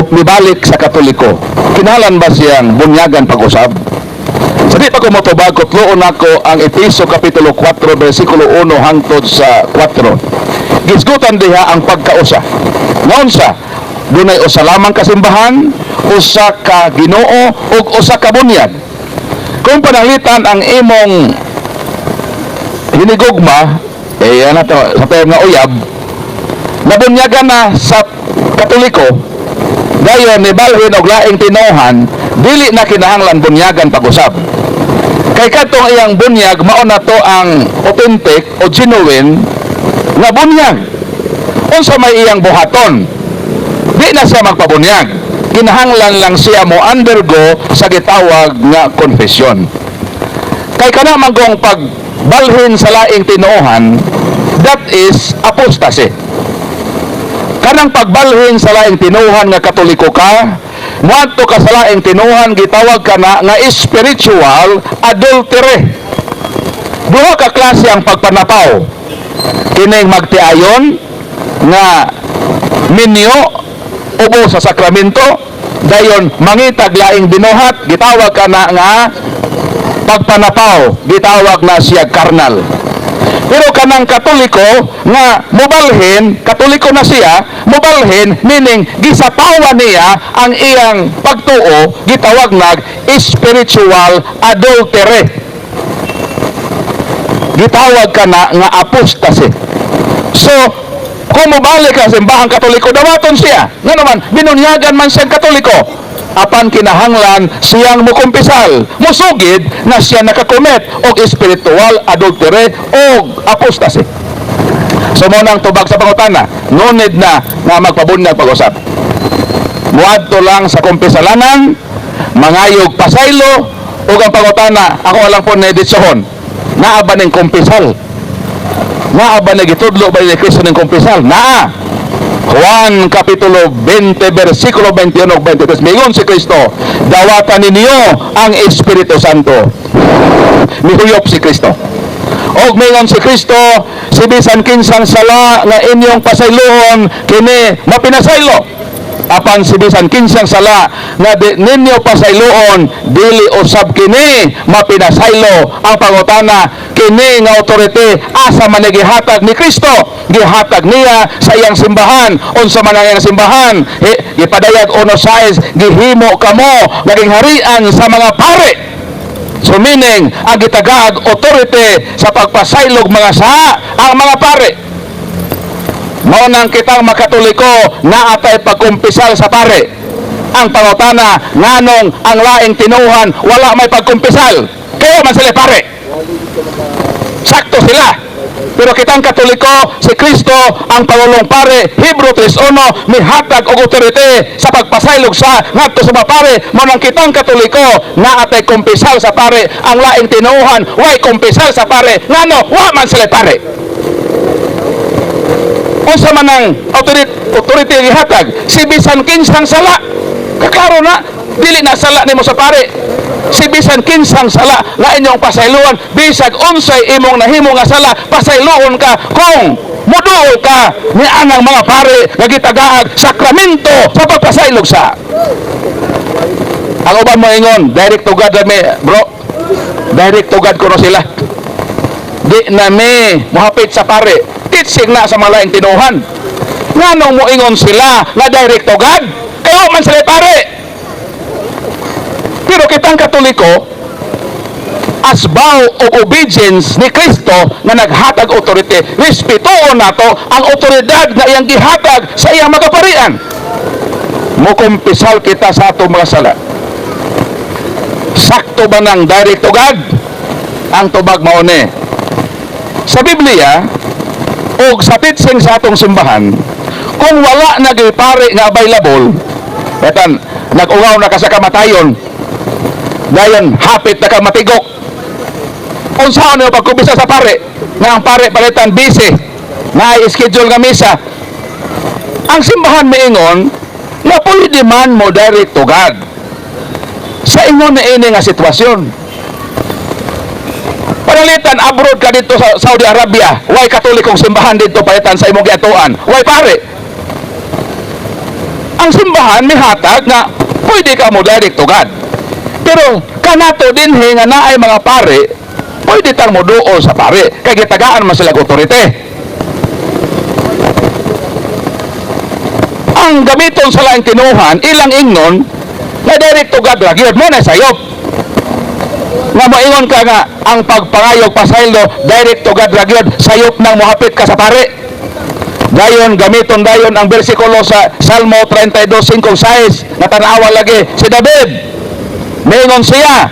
Speaker 3: mibalik sa Katoliko kinahanglan ba siyang bunyagan pag-usab? Sa di pa ko motubag kutloon ako ang Efeso Kapitulo 4 versikulo 1 hangtod sa 4 gisgutan diha ang pagkausa ngayon sa dunay usa lamang kasimbahan usa ka Ginoo ug usa ka bunyag. Kung pananglitan ang imong hinigugma ano to sa term nga uyab nabunyagan na sa Katoliko Dayon ni balhin og laing tinuhan, dili na kinahanglan bunyagan pag-usab. Kay katong iyang bunyag mao na to ang authentic o genuine nga bunyag. Unsa may iyang buhaton, di na siya magpabunyag. Kinahanglan lang siya mo undergo sa gitawag nga confession. Kay kana man kung pagbalhin sa laing tinuhan, that is apostasy. Kanang pagbalhin sa laing tinuhan nga Katoliko ka, muadto ka sa laing tinuhan, gitawag ka na nga spiritual adultery. Duha ka klase ang pagpanapaw. Kining magtiayon nga minyo ubo sa sakramento, dayon mangitag laing binuhat, gitawag ka na nga pagpanapaw, gitawag na siya karnal. Pero kanang Katoliko nga mobalhin, Katoliko na siya, mobalhin meaning gisapawan niya ang iyang pagtuo, gitawag nag spiritual adultery. Gitawag ka na nga apostasy. So, kung mobalik ka sa simbahang Katoliko, dawaton siya. Nga naman, binunyagan man siyang Katoliko. Apan kinahanglan siyang mukumpisal, musugid na siya nakakomet og spiritual adultery o apostasy. So mo nang tubag sa pangutana, no need na nga magpabunyag pag-usap. Muadto lang sa kumpisalanan, mangayog pasaylo, ug ang pangutana, ako lang po na-editsyohon, naa ba ning kumpisal? Naa ba nagitudlo ba ni Kristo ning kumpisal? Naa. Juan Kapitulo 20, versikulo 21 ug 23. Mingon si Kristo, dawatan ninyo ang Espiritu Santo. Mihuyop si Kristo. Og mingon si Kristo, si bisan kinsang sala nga inyong pasayloon, kini mapinasaylo. Apan si bisan kinsang sala nga di ninyo pasayloon, dili usab kini mapinasaylo. Ang pangutana, kini nga authority asa man gihatag ni Kristo, gihatag niya sa iyang simbahan. Unsa man ang iyang simbahan, gipadayag uno size, gihimo kamo naging harian sa mga pare. So meaning, ang gitagag authority sa pagpasaylog mga saha ang mga pare. Mao nang kitang makatoliko na atay pagkumpisal sa pare. Ang pangutana, nganong ang laing tinuhan wala may pagkumpisal, kaya man sila pare. Sakto sila. Pero kitang Katoliko, si Kristo ang Pangulong Pare, Hebrew 3:1, mihatag og authority sa pagpasaylog sa ngadto sa mga pare. Mo nang kitang Katoliko na atay kumpisal sa pare, ang laing tinuhan way kumpisal sa pare. Ngano, wa man sila pare. Unsa man ang authority gihatag, si bisan kinsang sala. Kaklaro na, dili na sala nimo sa pare. Si bisan kinsang sala nga inyong pasayloan, bisag unsay imong nahimo nga sala, pasayloon ka kung muduol ka ni anang mga pare nga gitagaag sakramento sa pagpasaylog sa. Ang uban mo ingon, direct to God me, bro. Direct to God kuno sila. Di na me mohapit sa pare. Teaching na sa mga laing tinuhan. Nganong mo ingon sila nga direct to God? Kayo man sila pare. Pero kitang Katoliko, asbaw o obedience ni Kristo nga naghatag authority, respetuon nato ang otoridad nga iyang gihatag sa iyang mga parian. Mukumpisal kita sa atong mga sala. Sakto ba ng direct to God? Ang tubag maone. Sa Biblia, o sa teaching sa atong simbahan, kung wala nagipare nga available, etan, nag-ungaw na ka sa kamatayon, dayon hapit na ka matigok. Unsaon niyo pagkumpisa sa pare, nga ang pare palitan busy, na i-schedule nga misa. Ang simbahan miingon, na pwede man mo direct to God sa ingon na ini nga sitwasyon. Panalitan, abroad ka dito sa Saudi Arabia, way katolikong simbahan dito palitan sa imong giatuan, way pare. Ang simbahan mihatag nga pwede ka mo direct to God. Pero kanato din nga naay mga pare, pwede tang mo duol sa pare, kay gitagaan man sila authority. Ang gamiton sa laing tinuhan, ilang ingnon, na direct to God lagi, mo na sayop. Nga moingon ka nga, ang pagpangayog pasaylo, direct to God lagi, sayop nang mohapit ka sa pare. Dayon gamiton dayon ang bersikulo sa Salmo 32:5-6 nga tanawa lagi si David. Mingon siya,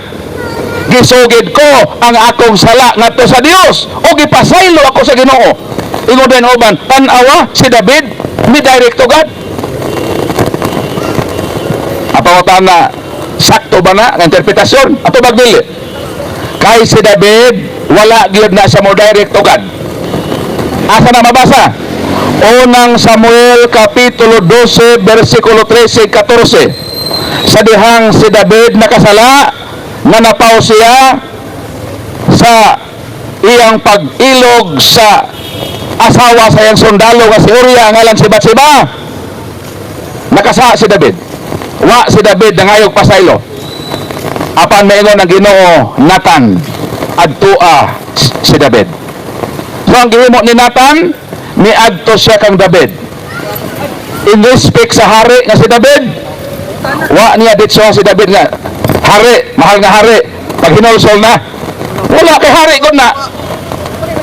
Speaker 3: gisugid ko ang akong sala ngadto sa Dios o gipasaylo ako sa Ginoo. Ingon din uban, tanawa si David ni direct to God. Apangutan na sakto ba na ang interpretasyon? Ato bagdili. Kay si David wala gyud na sa mo direct to God. Asa na mabasa? Unang Samuel Kapitulo 12 versikulo 13-14. Sa dihang si David nakasala nga napaw siya sa iyang pag-ilog sa asawa sa iyang sundalo nga si Uriah ngalan si Batseba. Nakasa si David. Wa si David nangayog pasaylo. Apan maingon ang Ginoo, Nathan adtua si David. So ang gihimo ni Nathan, miadto siya kang David. In respect sa hari nga si David, wa niya ditso si David nga, hari, mahal nga hari, pag hinulsol na, wala kay hari ko na.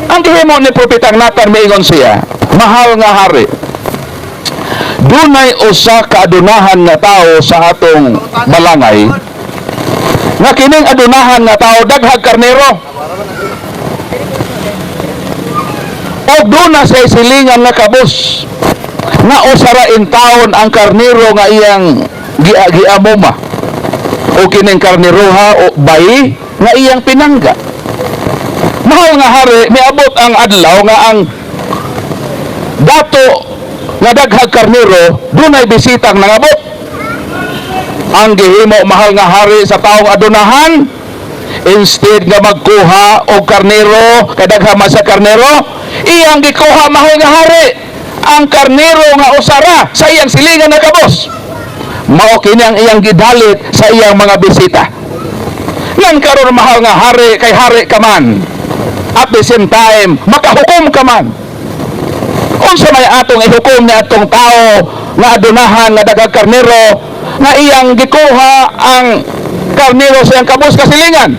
Speaker 3: Ang gihimo ni Propetang Nathan, miingon siya, mahal nga hari, dunay usa ka adunahan nga tao sa atong balangay, nga kining adunahan nga tao daghag karnero. O duna sa silingan nga kabus nga usara in taon ang karnero nga iyang giamuma o kining karneroha o bayi nga iyang pinangga. Mahal nga hari, miabot ang adlaw nga ang dato nga daghag karnero dunay bisitang nangabot. Ang gihimo mahal nga hari sa taong adunahan, instead nga magkuha og karnero kadaghan sa karnero, iyang gikuha mahal nga hari ang karnero nga usara sa iyang silingan nga kabos. Mao kini ang iyang gidalit sa iyang mga bisita. Ngan karon mahal nga hari kay hari ka man, at the same time makahukom ka man. Unsa may atong ihukom ni atong tao nga adunahan nga daghag karnero nga iyang gikuha ang karnero sa iyang kabos kasilingan?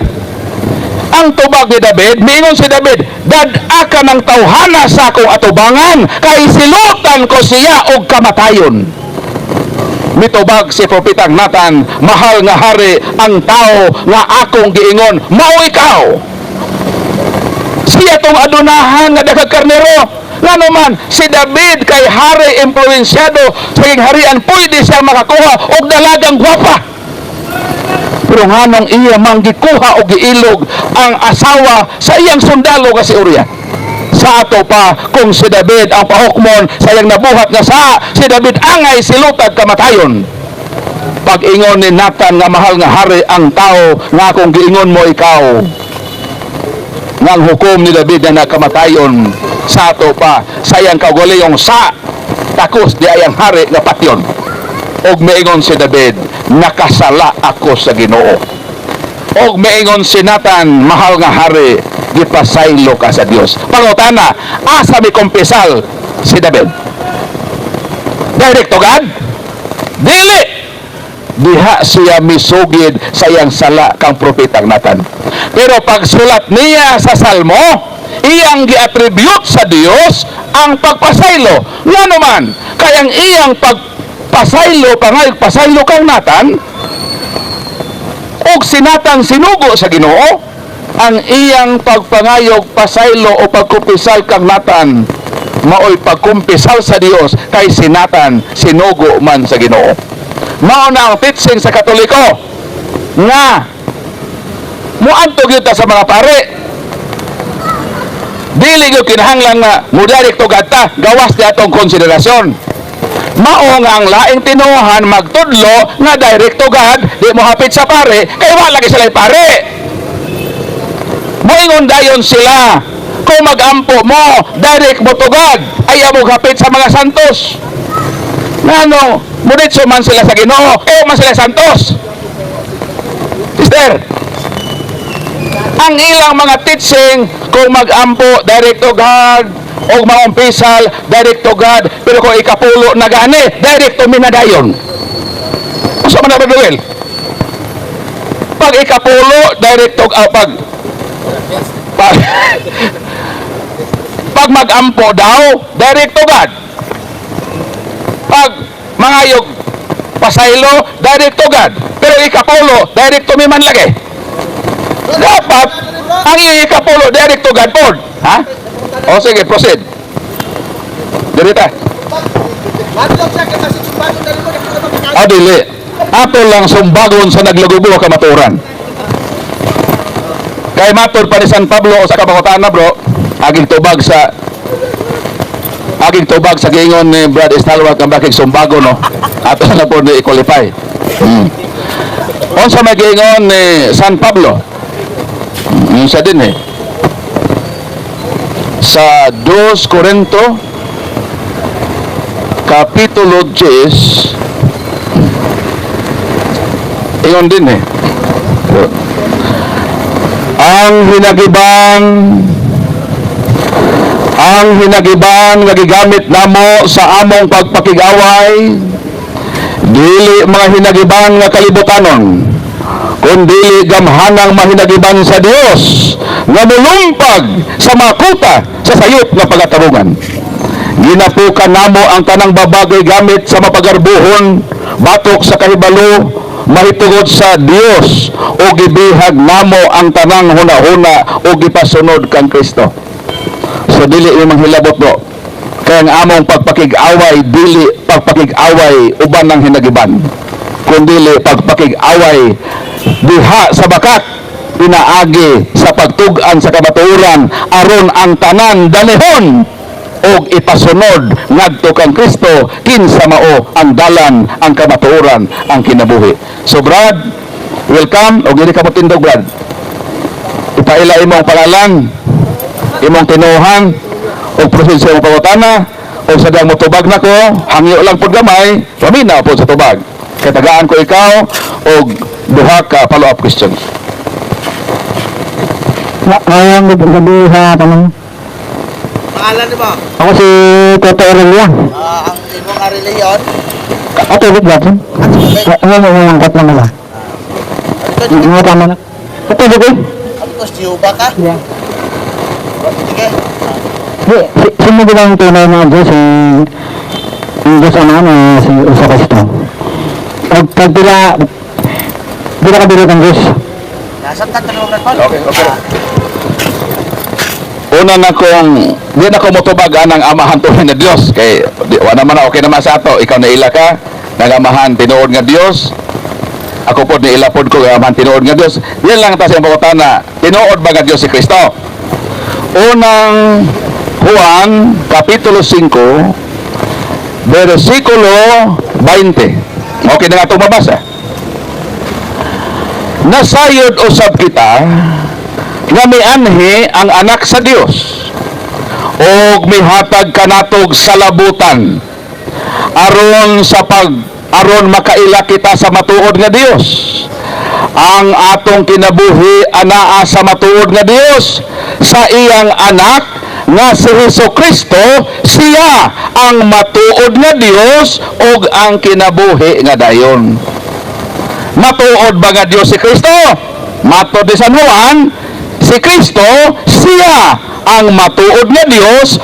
Speaker 3: Ang tubag ni David, miingon si David, dad-a ka ng tawhana sa akong atubangan, kay silutan ko siya og kamatayon. Mitubag si Propetang Nathan, mahal nga hari, ang tao nga akong giingon, mao ikaw. Siya tong adunahan nga daghag karnero. Nga naman, si David kay hari impluensyado sa iyang harian, pwede siya makakuha og dalagang gwapa. Pero nganong iya manggikuha o giilog ang asawa sa iyang sundalo nga si Uriah. Sa ato pa kung si David ang pahukmon sa iyang nabuhat nga sa si David angay silutad kamatayon. Pag-ingon ni Nathan nga mahal nga hari ang tao nga kung giingon mo ikaw, nga ang hukom ni David na nakamatayon sa ato pa sa iyang kaugalingong sa takos di ayang hari nga patyon. Og maingon si David, nakasala ako sa Ginoo. Og maingon si Nathan, mahal nga hari, gipasaylo ka sa Dios. Pangutana, asa mi kumpisal si David? Direct to God? Dili! Diha siya misugid sa iyang sala kang Propetang Nathan. Pero pagsulat niya sa Salmo, iyang gi-attribute sa Dios ang pagpasaylo. Nga naman, kayang iyang pagpasaylo, pasaylo kang Nathan, og si Nathan sinugo sa Ginoo, ang iyang pagpangayog, pasaylo o pagkumpisal kang Nathan, maoy pagkumpisal sa Dios kay si Nathan sinugo man sa Ginoo. Mao na ang teaching sa Katoliko nga muadto gyud ta sa mga pare. Dili gyud kinahanglan nga mudarik to gadta gawas di atong konsiderasyon. Mao nga ang laing tinuhan magtudlo nga direct to God, di mo hapit sa pare kay wala lagi sila pare. Moingon dayon sila kung magampo mo direct mo to God, ayaw mo hapit sa mga santos. Ngano muritso man sila sa Ginoo, man sila santos. Sister, ang ilang mga teaching kung mag-ampo direct to God o maumpisal direct to God, pero kung ikapulo na gani direct to minadayon. Gusto mo na ba, pag ikapulo direct to pag mag-ampo daw, direct to God. Pag mangayog pasaylo, direct to God. Pero ikapulo, direct to me man lagi. Dapat, ang ikapulo, direct to God po. Ha? O sige, proceed. Dirita. Dili. Ato lang sumbagon sa naglagubo ka maturan. Kay matur pa ni San Pablo o sa kabangotaan na bro, aging tubag sa gingon ni Brad Estalwag ang bakit sumbago no. Ato na po ni i-qualify. Unsa may gingon ni San Pablo? Siya din eh. Sa 2 Corinto Kapitulo 10 ingon din eh. Ang hinagibang nagigamit namo sa among pagpakigaway dili mga hinagibang nga kalibutanon kundi gamhanang mahinagiban sa Dios nga mulumpag sa makuta sa sayop nga pagatarungan. Ginapukan namo ang tanang babagay gamit sa mapagarbuhon batok sa kahibalo mahitungod sa Dios o gibihag namo ang tanang hunahuna o gipasunod kang Kristo. So dili imong hilabot bro. Kaya ang among pagpakig-away dili pagpakig-away uban ng hinagiban. Kundi pagpakig-away diha sa bakat pinaagi sa pagtug-an sa kamatuoran aron ang tanan danihon og ipasunod ngadto kang Kristo kinsa mao ang dalan, ang kamatuoran, ang kinabuhi. So Brad, welcome og dili ka mo tindog Brad. Ipaila imong pangalan, imong tinuhan og proseso sa imong pangutana og sadang motubag nako, hangyo lang pud gamay, paminaw po sa tubag. Kay tagaan ko ikaw og duha ka follow-up questions.
Speaker 1: Ngayong gabi sa tanong.
Speaker 5: Pangalan niyo ba?
Speaker 1: Ako si Toto Aurelia.
Speaker 5: Ang imong relihiyon?
Speaker 1: Ato ulit natin. Ano ang angkat naman ah? Ano tama na? Ato ulit eh?
Speaker 5: Ang Jehovah ka?
Speaker 1: Yeah.
Speaker 5: Sige.
Speaker 1: Sino ba ang tunay na Diyos? Ang Diyos Ama na si Usa Kristo. Pag bila ka bilo ng Diyos.
Speaker 5: Nasaan ka tanong na
Speaker 3: Okay. Una na kong di na ko motubag ang amahan tunay na Dios kay wala man okay naman sa ato, ikaw na ila ka ng amahan tinuod nga Dios. Ako po ni ila pod ko ang amahan tinuod nga Dios. Yan lang ta sa pangutana, tinuod ba nga Dios si Kristo? Unang Juan Kapitulo 5 versikulo 20. Okay na nga itong mabasa. Nasayod usab kita nga mianhi ang anak sa Dios og mihatag kanatog sa labutan aron makaila kita sa matuod nga Dios. Ang atong kinabuhi anaa sa matuod nga Dios sa iyang anak nga si Jesucristo, siya ang matuod nga Dios ug ang kinabuhi nga dayon. Matuod ba nga Dios si Kristo? Matod ni San Juan, si Kristo, siya ang matuod nga Dios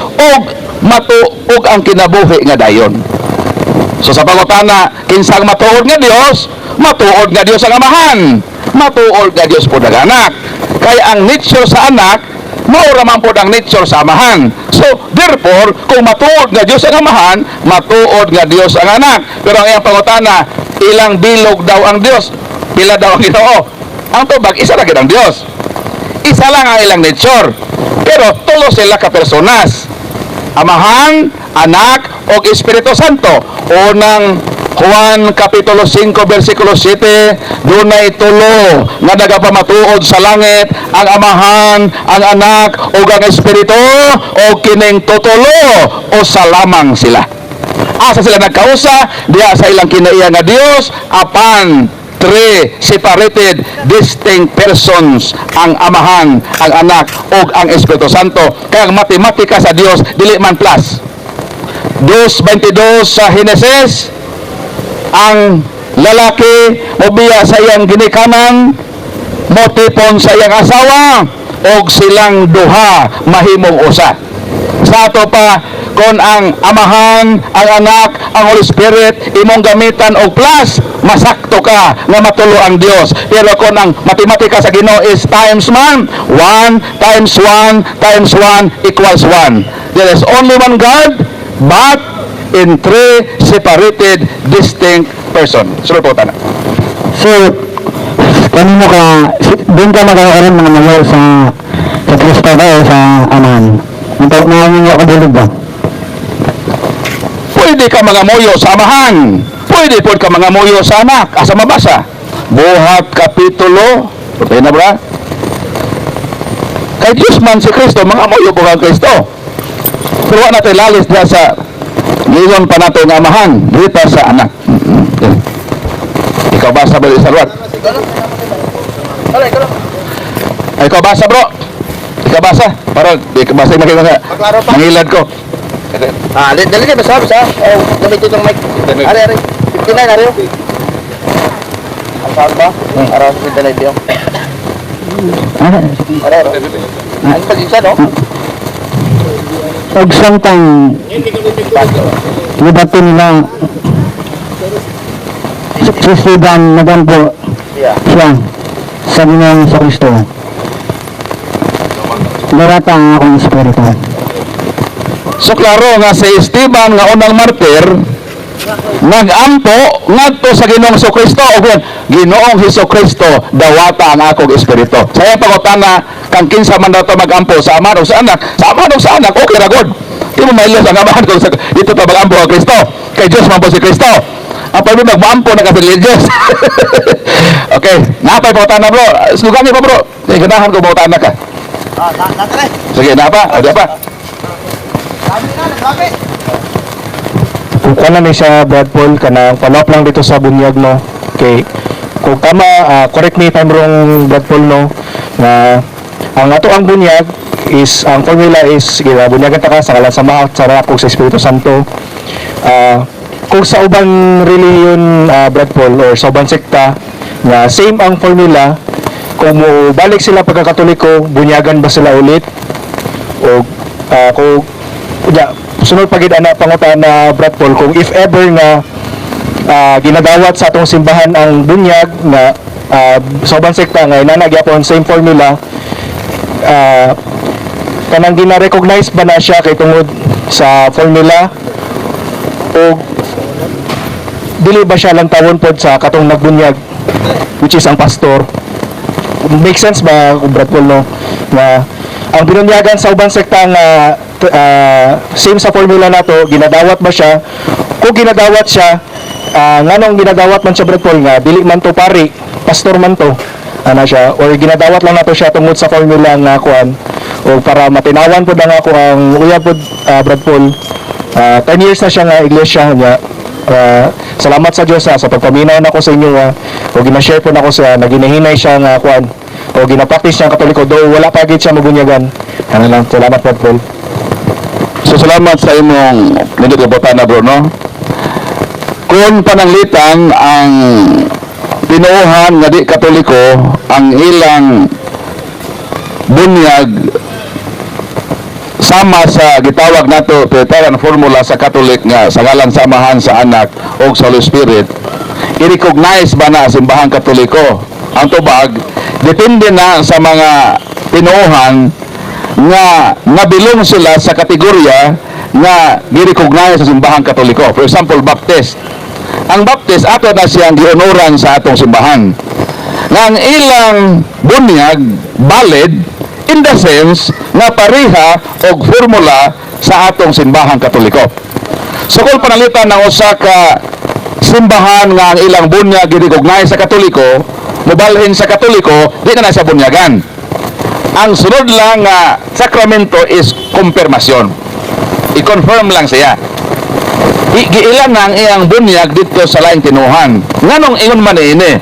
Speaker 3: ug ang kinabuhi nga dayon. So sa pangutana, kinsang matuod nga Dios? Matuod nga Dios ang amahan. Matuod nga Dios po ang anak. Kaya ang nature sa anak, maura man po ang nature sa amahan. So therefore, kung matuod nga Dios ang amahan, matuod nga Dios ang anak. Pero ang iyang pangutana, ilang bilog daw ang Dios? Pila daw ang Ginoo? Ang tubag, isa lang ang Dios. Isa lang ang ilang nature. Pero tulo sila ka personas. Amahan, anak, o Espiritu Santo. Unang Juan Kapitulo 5 versikulo 7, dunay tulo nga nagapamatuod sa langit, ang amahan, ang anak, o ang Espiritu, o kining tutulo o sa lamang sila. Asa sila nagkausa, diya sa ilang kinaiya nga Dios, apan three separated, distinct persons, ang amahan, ang anak, o ang Espiritu Santo. Kaya ang matematika sa Dios, dili man plus. 2:22 sa Henesis, ang lalaki mobiya sa iyang ginikanan, motipon sa iyang asawa, og silang duha mahimong usa. Sa ato pa, kung ang Amahan, ang Anak, ang Holy Spirit, imong gamitan og plus, masakto ka nga matulo ang Dios. Pero kung ang matematika sa Ginoo is times man, 1 times 1 times 1 equals 1. There is only one God, but in three separated, distinct person. Sunod po, Tana.
Speaker 1: So, kanino ka, doon ka magkakaroon mga mayo sa Kristo ba o sa Amahan? Nangangayo ka dito ba?
Speaker 3: Pwede ka mga muyo sa Amahan. Pwede po ka mga muyo sa Anak. Asa mabasa? Buhat Kapitulo. Okay na ba? Kay Diyos man si Kristo, mga muyo po kang Kristo. Pero wala natin lalis na sa ngayon pa natin ng Amahan. Dito sa Anak. Ikaw basa ba sa Ruat?
Speaker 5: Ikaw lang. Wala, ikaw lang.
Speaker 3: Ay, ikaw basa bro. Ikaw basa. Para di ka basa na kayo mga
Speaker 5: Maklaro pa.
Speaker 3: mangilad ko.
Speaker 5: Dali na, basa. Oh, gamitin itong mic. Ari. 59, ari. Ang saan ba? Araw, 59 yun. Ari. Ang pag-isa, no?
Speaker 1: Og samtang libato nila si Stephen nagampo
Speaker 5: Yeah.
Speaker 1: siya sa Ginoong sa Kristo. Darata ang akong espiritu.
Speaker 3: So klaro nga si Esteban nga unang martir nagampo ngadto sa Ginoong Jesucristo o Ginoong Jesucristo dawata ang akong espiritu. Saya pangutana kang kinsa man daw to magampo sa Ama o sa Anak. Sa Ama o sa Anak okay ra gud. Di mo mailos ang Amahan kung dito pa magampo ang Kristo. Kay Dios man po si Kristo. Ang pwede magmampo na kasi religious. Okay, napay pangutana bro. Sugani pa bro. Ganahan ko pangutana ka.
Speaker 5: Natry.
Speaker 3: Sige, napa? O, di pa?
Speaker 5: Dami na, nagkakit.
Speaker 2: Kung kana ni siya Brad Paul kanang follow-up lang dito sa bunyag no. Okay. Kung tama, correct me if I'm wrong Brad Paul no, na ang ato ang bunyag is ang formula is bunyagan ta ka sa ngalan sa Ama at sa Anak ug sa Espiritu Santo. Kung sa ubang relihiyon Brad Paul or sa ubang sekta na same ang formula, kung balik sila pagkakatoliko, bunyagan ba sila ulit o kung sunod pagid ana pangutan na Brad Paul kung if ever nga ginadawat sa atong simbahan ang bunyag nga sa ubang sekta nga inanagyapon same formula, kanang gina-recognize ba na siya kay tungod sa formula o dili ba siya lang tawon pod sa katong nagbunyag which is ang pastor? Make sense ba Brad Paul no na ang binunyagan sa ubang sekta nga same sa formula nato ginadawat ba siya? Kung ginadawat siya nganong ginadawat man siya Brad Paul nga dili man to pari pastor man to ana siya or ginadawat lang nato siya tungod sa formula nga kuan o para matinawan po na nga ako ang uyab po Brad Paul 10 years na siya nga iglesia nga salamat sa Diyos sa pagpaminaw na ko sa inyo o ginashare po na ko sa naginahinay siya nga kuan o ginapractice siya ang Katoliko do wala pa gid siya mabunyagan ano lang salamat Brad Paul.
Speaker 3: So salamat sa imong nindot kabutana bro no. Kung pananglitan ang tinuohan nga di Katoliko ang ilang bunyag sama sa gitawag nato Trinitarian formula sa Katolik nga sa ngalan sa Amahan sa Anak o sa Holy Spirit i-recognize ba na simbahan Katoliko? Ang tubag depende na sa mga tinuohan nga nabilong sila sa kategorya nga gi-recognize sa simbahan Katoliko. For example, Baptist. Ang Baptist ato na siyang gionoran sa atong simbahan. Nga ang ilang bunyag valid in the sense nga pareha og formula sa atong simbahan Katoliko. So kung panalitan ng usa ka simbahan nga ang ilang bunyag gi-recognize sa Katoliko, mobalhin sa Katoliko, di na sa bunyagan. Ang sunod lang nga sakramento is konfirmasyon. I-confirm lang siya. Giilan na ang iyang bunyag dito sa laing tinuhan. Nganong ingon man ini?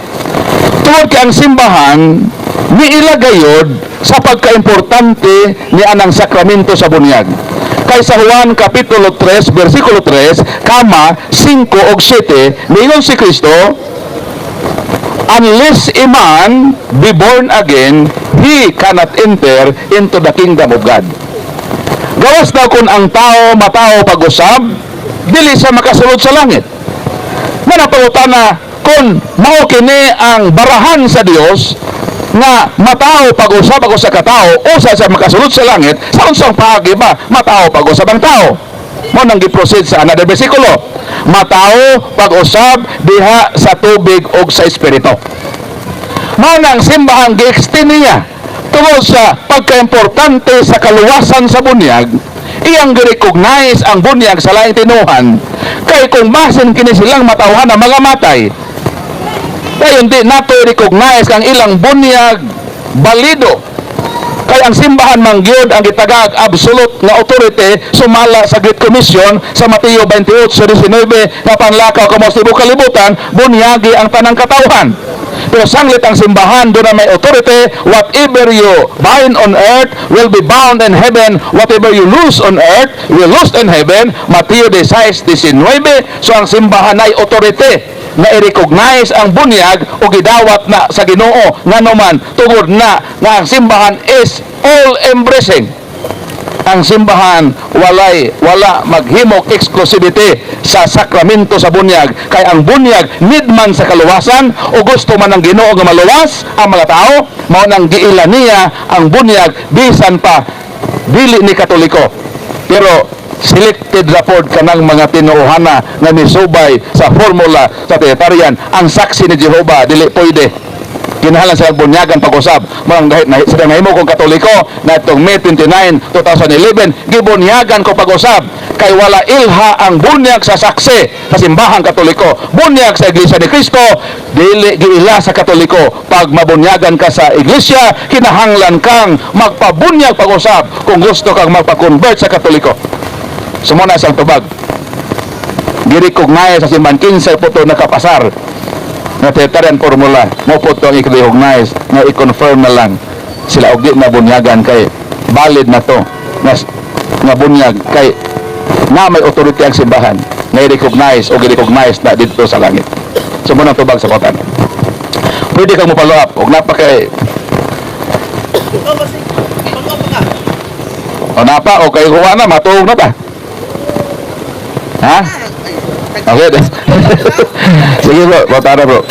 Speaker 3: Tungod kay ang simbahan niilagayod sa pagkaimportante ni anang sakramento sa bunyag. Kay sa Juan Kapitulo 3, versikulo 3, 5 ug 7, niingon si Kristo, unless a man be born again, he cannot enter into the kingdom of God. Gawas daw kung ang tao matao pag-usab, dili siya makasulod sa langit. Manapangutana kung mao kini ang barahan sa Dios nga matao pag-usab ako sa katao usa siya makasulod sa langit, sa unsang paagi ba matao pag-usab ang tao? Mo nang giproceed sa another bersikulo. Matao pag-usab diha sa tubig ug sa espiritu. Mao nang simbahang gi-extend niya tungod sa pagkaimportante sa kaluwasan sa bunyag. Iyang gi-recognize ang bunyag sa laing tinuhan kay kung basin kini silang matawhan na mga matay, dayon di nato recognize ang ilang bunyag balido. Kay ang simbahan mangyod ang gitagag absolute nga authority sumala sa Great Commission sa Mateo 28:19 nga panlakaw kamo sa tibuok kalibutan, bunyagi ang tanang katawhan. Pero sanglit ang simbahan, doon na may authority, whatever you bind on earth will be bound in heaven, whatever you loose on earth will loose in heaven. Mateo 16:19. So ang simbahan ay authority na i-recognize ang bunyag o gidawat na sa Ginoo nga naman tungod na nga ang simbahan is all-embracing. Ang simbahan wala maghimok exclusivity sa sakramento sa bunyag, kay ang bunyag need man sa kaluwasan o gusto man ng Ginoo nga maluwas ang mga tao, mao nang giila niya ang bunyag bisan pa dili ni Katoliko. Pero selected rapod kanang mga tinuohana nga misubay sa formula sa Trinitarian, ang saksi ni Jehova dili pwede. Kinahanglan sa bunyagan pag-usab. Sila nahimo kong Katoliko na itong May 29, 2011, gibunyagan ko pag-usab. Kay wala ilha ang bunyag sa saksi sa simbahang Katoliko. Bunyag sa Iglesia ni Cristo, dili giila sa Katoliko. Pag mabunyagan ka sa Iglesia, kinahanglan kang magpabunyag pag-usab kung gusto kang magpa-convert sa Katoliko. Sumuna sa tubag. Girecognize sa simbahan 15 po ito nakapasar na Trinitarian formula. Mo po ito ang i-recognize na i-confirm na lang sila og di na bunyagan kay valid na to na bunyag kay na may authority ang simbahan na i-recognize o i-recognize na dito sa langit. Sumuna tubag sa kotan. Pwede kang mo follow up og napa kay o napa o kay huwa na matuog na ta. Ha? Okay. Sige bro, botara bro.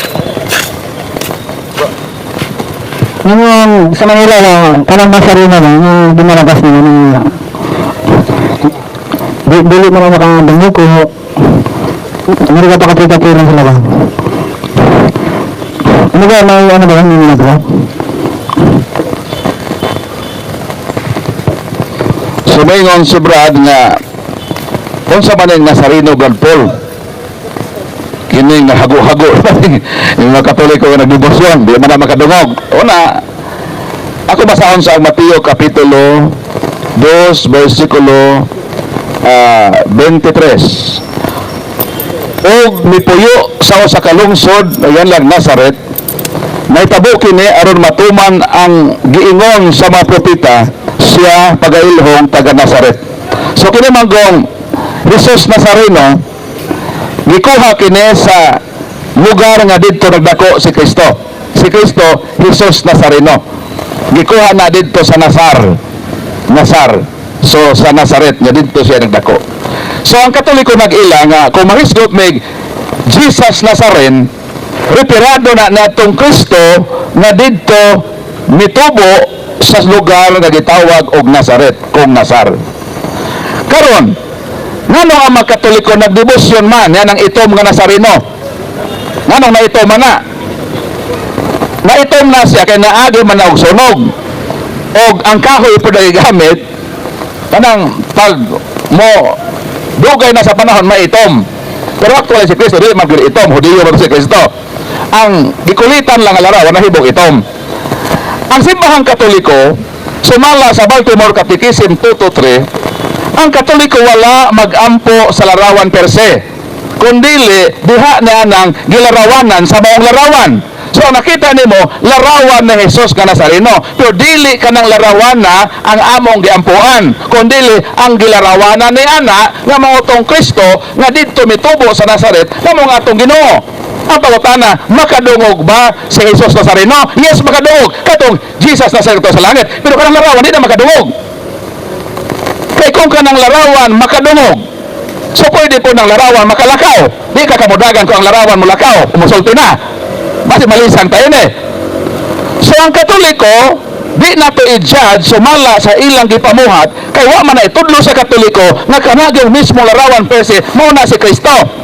Speaker 4: Yung sa Manila lang, kanang masarina lang, yung dinalagas nila ng dili mo na makadungo ko. Meron ka pa kapita-pira sila ba? Ano ba, may ano ba yung nila?
Speaker 3: Sumingon si Brad nga kung sa maning Nazareno Brad Paul kining nahago-hago yung mga Katoliko nga nagdebosyon, di man na makadungog. Una, ako basahon sa Mateo Kapitulo 2, versikulo 23. Og mipuyo sa usa ka lungsod, ayan lang Nazaret, naitabo kini aron matuman ang giingon sa mga propeta, siya pagailhong taga Nazaret. So kini manggong Jesus Nazareno, gikuha kini sa lugar nga didto nagdako si Kristo. Si Kristo, Jesus Nazareno. Gikuha na didto sa Nazar. So sa Nazaret nga didto siya nagdako. So ang Katoliko nag-ila nga kung mahisgot may Jesus Nazaren, referado na natong Kristo nga didto mitubo sa lugar nga gitawag og Nazaret, kung Nazar. Karon, ngano ang mga Katoliko nagdebosyon man yan ang itom nga Nazareno? Nganong naitom man na? Naitom na siya kay naagi man na og sunog. Og ang kahoy po na gamit kanang pag mo dugay na sa panahon maitom. Pero actually si Kristo dili magili itom, Hudiyo man si Kristo. Ang gikulitan lang ang larawan na hibog itom. Ang simbahang Katoliko sumala sa Baltimore Catechism 223, ang Katoliko wala mag-ampo sa larawan per se, kundili diha na nang gilarawanan sa maong larawan. So nakita nimo larawan ni Jesus nga Nazareno, pero dili kanang larawan na ang among giampuan, kundili ang gilarawanan ni ana nga mautong Kristo nga didto mitubo sa Nazaret nga mong atong Ginoo. Ang pangutana, makadungog ba si Jesus Nazareno? Yes, makadungog. Katong Jesus Nazareno sa langit, pero kanang larawan di na makadungog. Kaya Meron ka ng larawan makadungog. So pwede po ng larawan makalakaw. Di ka kamudagan ko ang larawan mo lakaw. Umusulti na. Basi malisang tayo na eh. So ang Katoliko, di na to i-judge sumala sa ilang gipamuhat kay wa man na itudlo sa Katoliko nga kanaging mismo larawan perse muna si Kristo.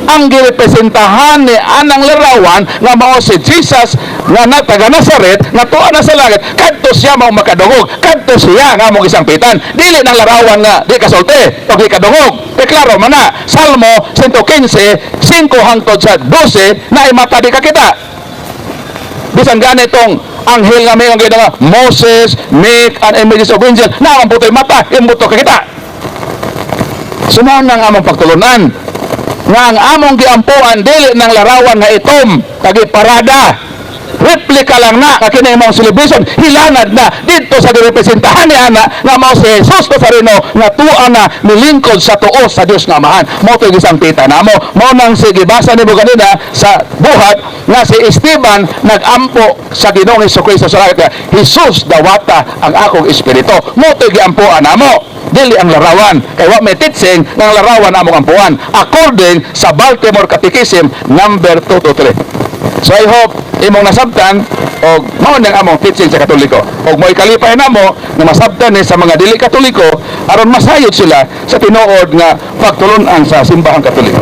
Speaker 3: Ang girepresentahan ni anang larawan nga mao si Jesus nga taga Nazaret nga tuwa na sa langit kadto siya mao makadungog, kadto siya nga mong isangpitan, dili nang larawan nga di kasulti o di kadungog. Kay klaro man na Salmo 115 5 hangtod sa 12 na ay mata di kakita. Bisan ganitong anghel nga may nga Moses make an image of angel na ang putoy mata imbuto kakita. Sumo nang among pagtulunan nga ang among giampuan dili ng larawan nga itom kagi parada, replika lang na kakina imong celebration hilanad na dito sa girepresentahan ni ana nga mao si Jesus Nazareno nga tuwa na nilingkod sa tuo sa Dios nga Amahan. Mao to gisangpita namo. Mao nang sige basa nimo ganina sa buhat nga si Esteban nagampo sa Ginoong Hesukristo sa langit nga Jesus dawata ang akong espiritu. Mao to giampuan namo. Dili ang larawan kay wa may teaching ng larawan among ampuan according sa Baltimore Catechism number 223. So I hope imong nasabtan og mao nang among teaching sa Katoliko og mo'y kalipay namo na masabtan ni sa mga dili Katoliko aron masayod sila sa tinuod nga pagtulon-an sa simbahang Katoliko.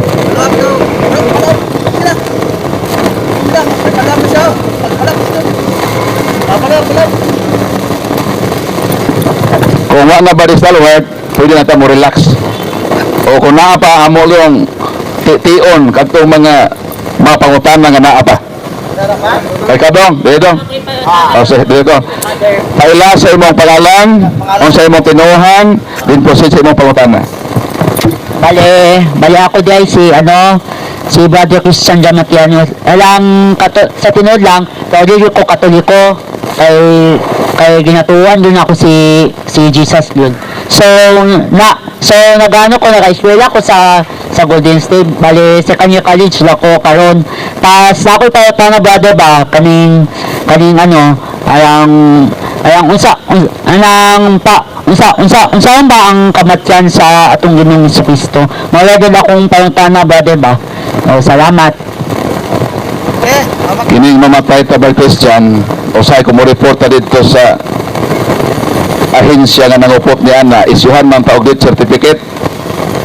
Speaker 3: Kung wala na ba distal work, pwede na mo relax. O kung naa pa, amo yung tion, katong mga pangutana nga naa pa. Kay Kadong, dito. O, dito. Paila sa imong pangalan, o sa imong tinuhan, din proceed sa imong pangutana.
Speaker 6: Bale ako dahil si Brother Christian Jamatiano. Sa tinod lang, kaya di ko Katoliko, kay ginatuan din ako si Jesus yun. So nagano ko naka-eskwela ko sa Golden State, bali sa kanya college la ko karon. Tas ako pa na brother ba kaning ayang unsa ba ang kamatyan sa atong Ginoong Jesucristo. Mawala din akong pangutana brother ba. Salamat.
Speaker 3: Kining mamatay tabal Christian, usay ko mo reporta dito sa ahensya nga nangupot ni ana, isyuhan man taog death certificate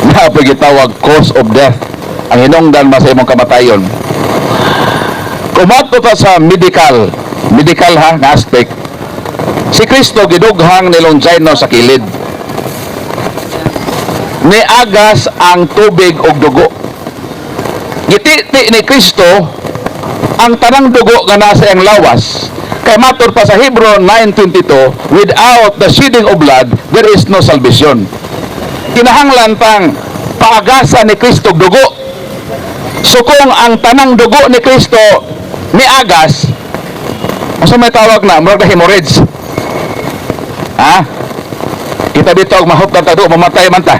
Speaker 3: na pagitawag cause of death. Ang hinungdan ma sa imong kamatayon. Kumato ta sa medical nga aspect. Si Kristo gidughang ni Longino sa kilid. Niagas ang tubig og dugo. Gititi ni Kristo ang tanang dugo nga nasa iyang lawas. Kay matur pa sa Hebrew 9:22, without the shedding of blood, there is no salvation. Kinahanglan pang paagasan ni Kristo dugo. So kung ang tanang dugo ni Kristo niagas, asa may tawag na, murag na hemorrhage. Kita dito og mahot na tado, mamatay man ta.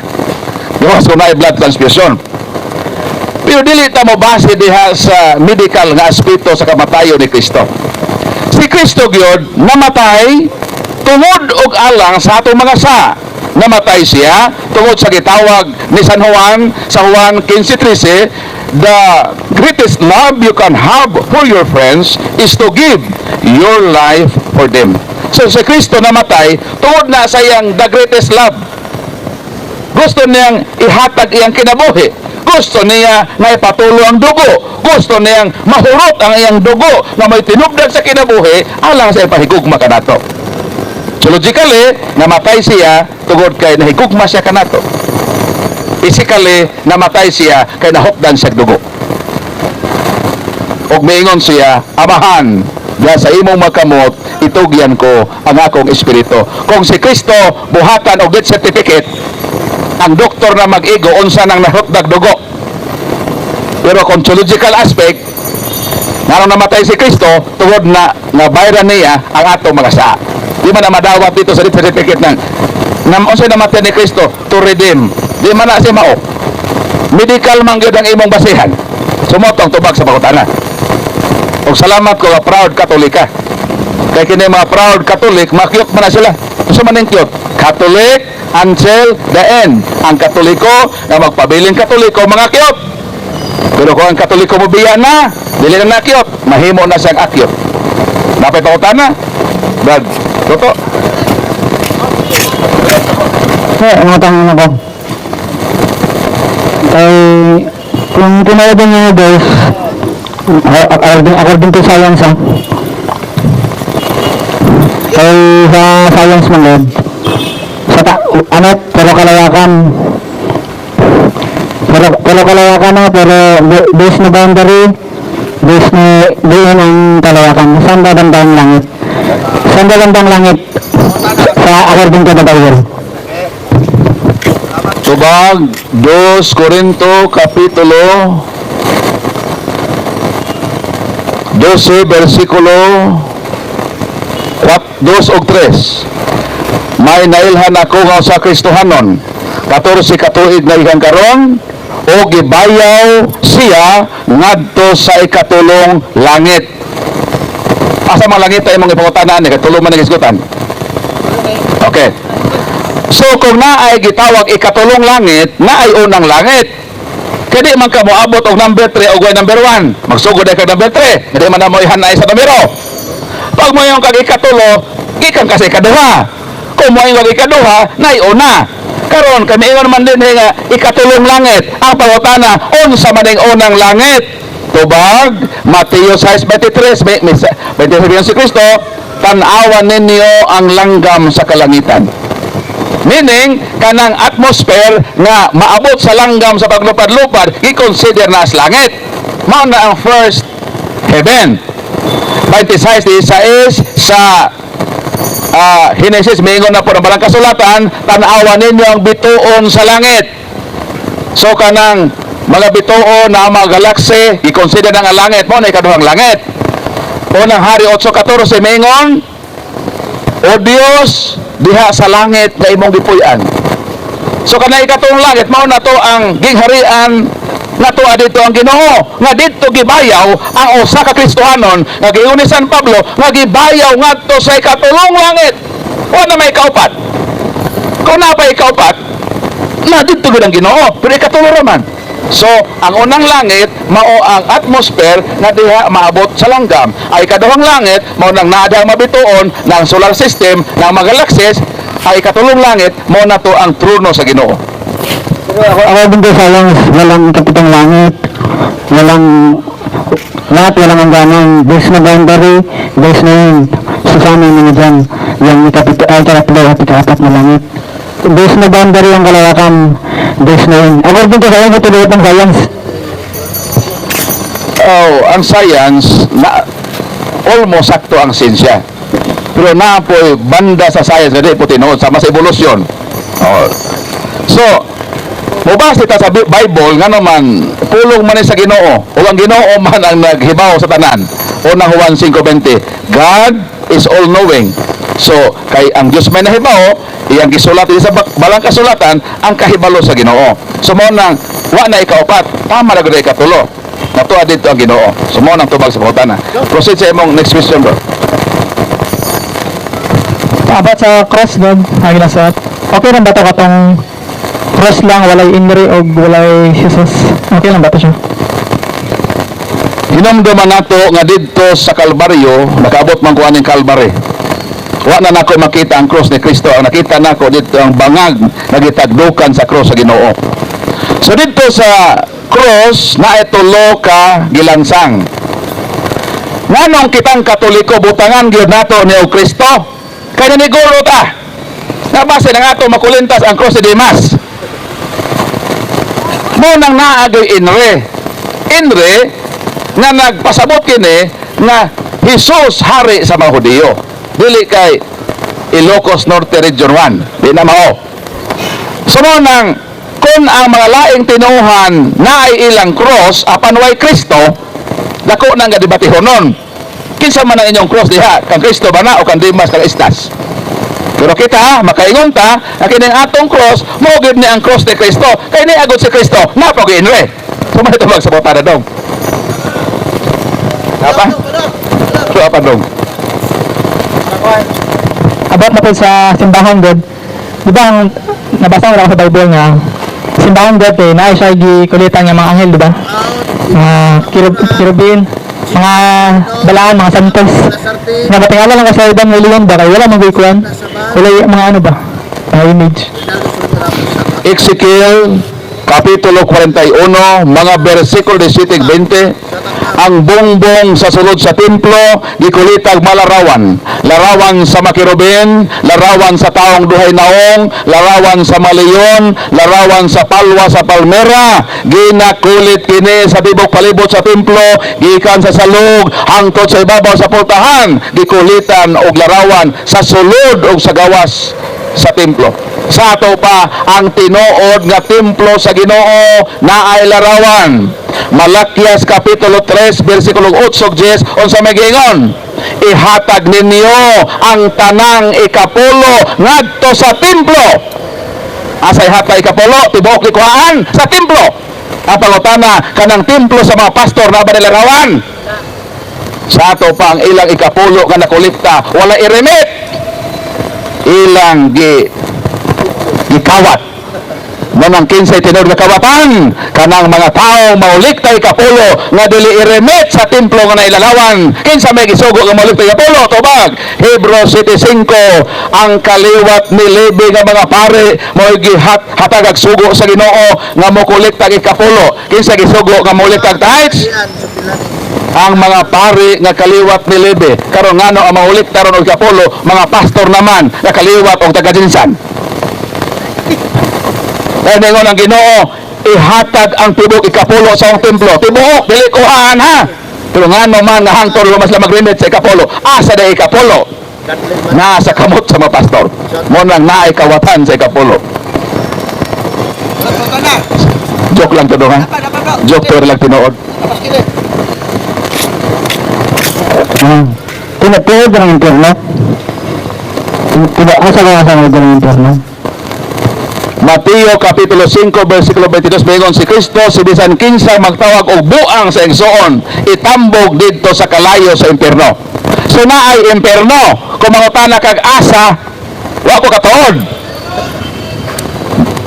Speaker 3: Gawas ko na blood transfusion. Pero dili ta mo base diha sa medical nga aspeto sa kamatayon ni Kristo. Si Kristo gyud namatay tungod og alang sa atong mga sa. Namatay siya tungod sa gitawag ni San Juan sa Juan 15:13, the greatest love you can have for your friends is to give your life for them. So si Kristo namatay tungod na sa iyang the greatest love. Gusto niyang ihatag iyang kinabuhi. Gusto niya na ipatulo ang dugo. Gusto niyang mahurot ang iyang dugo na may tinubdan sa kinabuhi alang sa ipahigugma kanato. So logically, namatay siya tungod kay nahigugma siya kanato. Physically, namatay siya kay nahukdan sa dugo. Og miingon siya, Amahan, diha sa imong magkamot, itugyan ko ang akong espiritu. Kung si Kristo buhatan og death certificate, ang doktor na mag-igo unsa nang nahutdag dugo. Pero kung theological aspect, nganong namatay si Kristo tungod na nabayran niya ang atong mga saa. Di man na madawat dito sa death certificate ng unsay namatay ni Kristo to redeem. Di man na si mao. Medical man gyud ang imong basihan. Sumotong tubag sa pangutana. Og salamat ko nga proud Katolika. Kay kini mga proud Catholic, makyot man na sila. Usa man ning cute? Catholic, until the end. Ang Katoliko na magpabiling Katoliko mga akyot. Pero kung ang Katoliko mo biya na, dili na nakyot, mahimo na siyang akyot. Dapat pautan na. Brad, Toto.
Speaker 4: Ang tanong ako. Ay, kung pinayadan niyo guys, according to science ay sa science mo God, pero kalayakan pero base na boundary, base na diin ang kalayakan. Saan ba bandang langit? Sa according to the Bible.
Speaker 3: Tubag 2 Corinto kapitulo 12 versikulo 2 ug 3. May nailhan ako nga sa Kristohanon 14 katuig na ihang karon o gibayaw siya ngadto sa ikatulong langit. Asa man langit ay mong ipangutanan ni katulong man nagisgutan. Okay. So kung naay gitawag ikatulong langit, naay unang langit. Kadi man ka moabot og number 3 og number 1. Magsugod ay kag number 3. Kadi man na mo ihanay sa numero. Pag mo yung kag ikatulo, gikan kasi ikaduha. Kung mo yung kag ikaduha, naay una. Karon kami ingon man din nga ikatulong langit. Ang pangutana, unsa man ang unang langit? Tubag Mateo 6:23 may si Kristo, tan-awan ninyo ang langgam sa kalangitan. Meaning, kanang atmosphere nga maabot sa langgam sa paglupad-lupad, i-consider na as langit. Mao na ang first heaven. 26:16 sa Genesis, mingon na po ng balang kasulatan, tan-awan ninyo ang bituon sa langit. So, kanang mga bituon na mga galaksi, i-consider na nga langit. Mao na ikaduhang langit. Unang Hari 8:14, mingon, O Diyos, diha sa langit na imong gipuy-an. So kanay katong langit mao na to ang gingharian nga tuwa dito ang Ginoo nga dito gibayaw ang usa ka Kristohanon nga giuni San Pablo nga gibayaw ngadto sa ikatulong langit. Wala may kaupat. Kung na pa ikaupat, na dito gid ang Ginoo, pero ikatulo ra man. So, ang unang langit, mao ang atmosphere na diha maabot sa langgam. Ay ikaduhang langit, mao nang naadang mabituon ng solar system ng mga galaxies. Ay ikatulong langit, mao na to ang trono sa Ginoo.
Speaker 4: Ako din ko sayang walang kapitang langit, walang ang ganang base na boundary, base na yun. Susama mo na dyan, yung ikapit-apat na langit. Base na boundary ang kalawakan, base na yun. Ako din ko sayang ituloy ang science.
Speaker 3: Oh, ang science, na, almost sakto ang sinsya. Pero na po banda sa science na di po tinuod sa mas evolusyon. Oh. So, mubas kita sa Bible nga naman pulong man sa Ginoo o ang Ginoo man ang naghibaw sa tanan. Unang Juan 5:20, God is all knowing. So kay ang Dios may nahibaw, iyang gisulat sa balang kasulatan ang kahibalo sa Ginoo. So mo nang wa na ikaupat, tama ra gud ikatulo. Natuwa dito ang Ginoo. So mo nang tubag sa pangutana. Proceed sa imong next question, bro.
Speaker 4: About sa cross God, ang ginasuot. Okay lang ba ito katong cross lang, walay inri o walay Jesus? Okay lang ba ito siya?
Speaker 3: Hinumduman nato nga dito sa Kalbaryo, nakaabot man kuan ning Kalbaryo. Wa na nako makita ang cross ni Kristo. Ang nakita nako dito ang bangag nagitagdukan sa cross sa Ginoo. So dito sa cross na itulo ka gilansang. Nganong kitang Katoliko butangan gyud nato ni Kristo? Kaya naniguro ta. Nabase na nga ito makulintas ang cross ni Dimas. Munang naagay inre. Inre nga nagpasabot kini nga Jesus hari sa mga Hudiyo. Dili kay Ilocos Norte Region 1. Di na mao. So munang kung ang mga laing tinuhan na ay ilang cross apan way Kristo, dako nang gadibatiho nun. Kinsa man ang inyong cross diha, kang Kristo ba na o kang Dimas kang Estas? Pero kita, makaingon ta, na kining atong cross, mugid ni ang cross ni Kristo. Kaya ni agad si Kristo, napag-inre. Sumali ito magsabota na dong. Apa? So, apa dong?
Speaker 4: About na po sa simbahan God, di ba ang nabasa ko lang sa Bible nga simbahan dati na siya gikulitan ng mga anghel, di ba? Mga kirubin, mga balaan, mga santos. Nga batingala lang kasi ibang reliyon ba kaya wala magikuan. Wala mga ano ba? Mga image.
Speaker 3: Ezekiel Kapitulo 41, mga versikulo 17-20, ang bongbong sa sulod sa templo, gikulitag malarawan. Larawan sa makirubin, larawan sa taong duhay naong, larawan sa maliyon, larawan sa palwa sa palmera, ginakulit kini sa tibok palibot sa templo, gikan sa salog, hangtod sa ibabaw sa pultahan, gikulitan og larawan sa sulod og sa gawas sa templo. Sa ato pa ang tinuod nga templo sa Ginoo naay larawan. Malakias Kapitulo 3 versikulo 8-10 unsa may giingon? Ihatag ninyo ang tanang ikapulo ngadto sa templo. Asa ihatag ikapulo? Tibuok likuhaan sa templo. Ang pangutana kanang templo sa mga pastor na ba nila larawan? Sa ato pa ang ilang ikapulo nga nakolekta wala iremit. Ilang gikawat manang 15 tinod nga kawatan kanang mga tao mauliktay kapulo nga dili iremit sa templo nga nailalawan kinsa may gisugo nga mauliktay kapulo tubag Hebrews 7:5 ang kaliwat ni Levi nga mga pare mao gihatag og sugo sa Ginoo nga mokolekta og kapulo kinsa gisugo nga mauliktay tithes ang mga pari nga kaliwat ni Levi karon ngano ang maulikta ron og kapulo mga pastor naman nga kaliwat og taga-dinsan. Dahil ningon ang Ginoo, ihatag ang tibok ikapulo sa ang templo. Tibok, dili kuhaan ha. Pero nga naman nga hangtod lumas lang mag-remit sa ikapulo. Asa na ikapulo? Nasa kamot sa mga pastor. Munang naay kawatan sa ikapulo. Joke lang to do ha. Joke to lang tinuod.
Speaker 6: Tinatawag ng internet. Asa ka ng internet?
Speaker 3: Mateo Kapitulo 5 versikulo 22 mayon si Kristo si bisan kinsa magtawag og buang sa igsoon itambog didto sa kalayo sa impierno. So naay impierno kung mangutana kag asa wa ko katuod.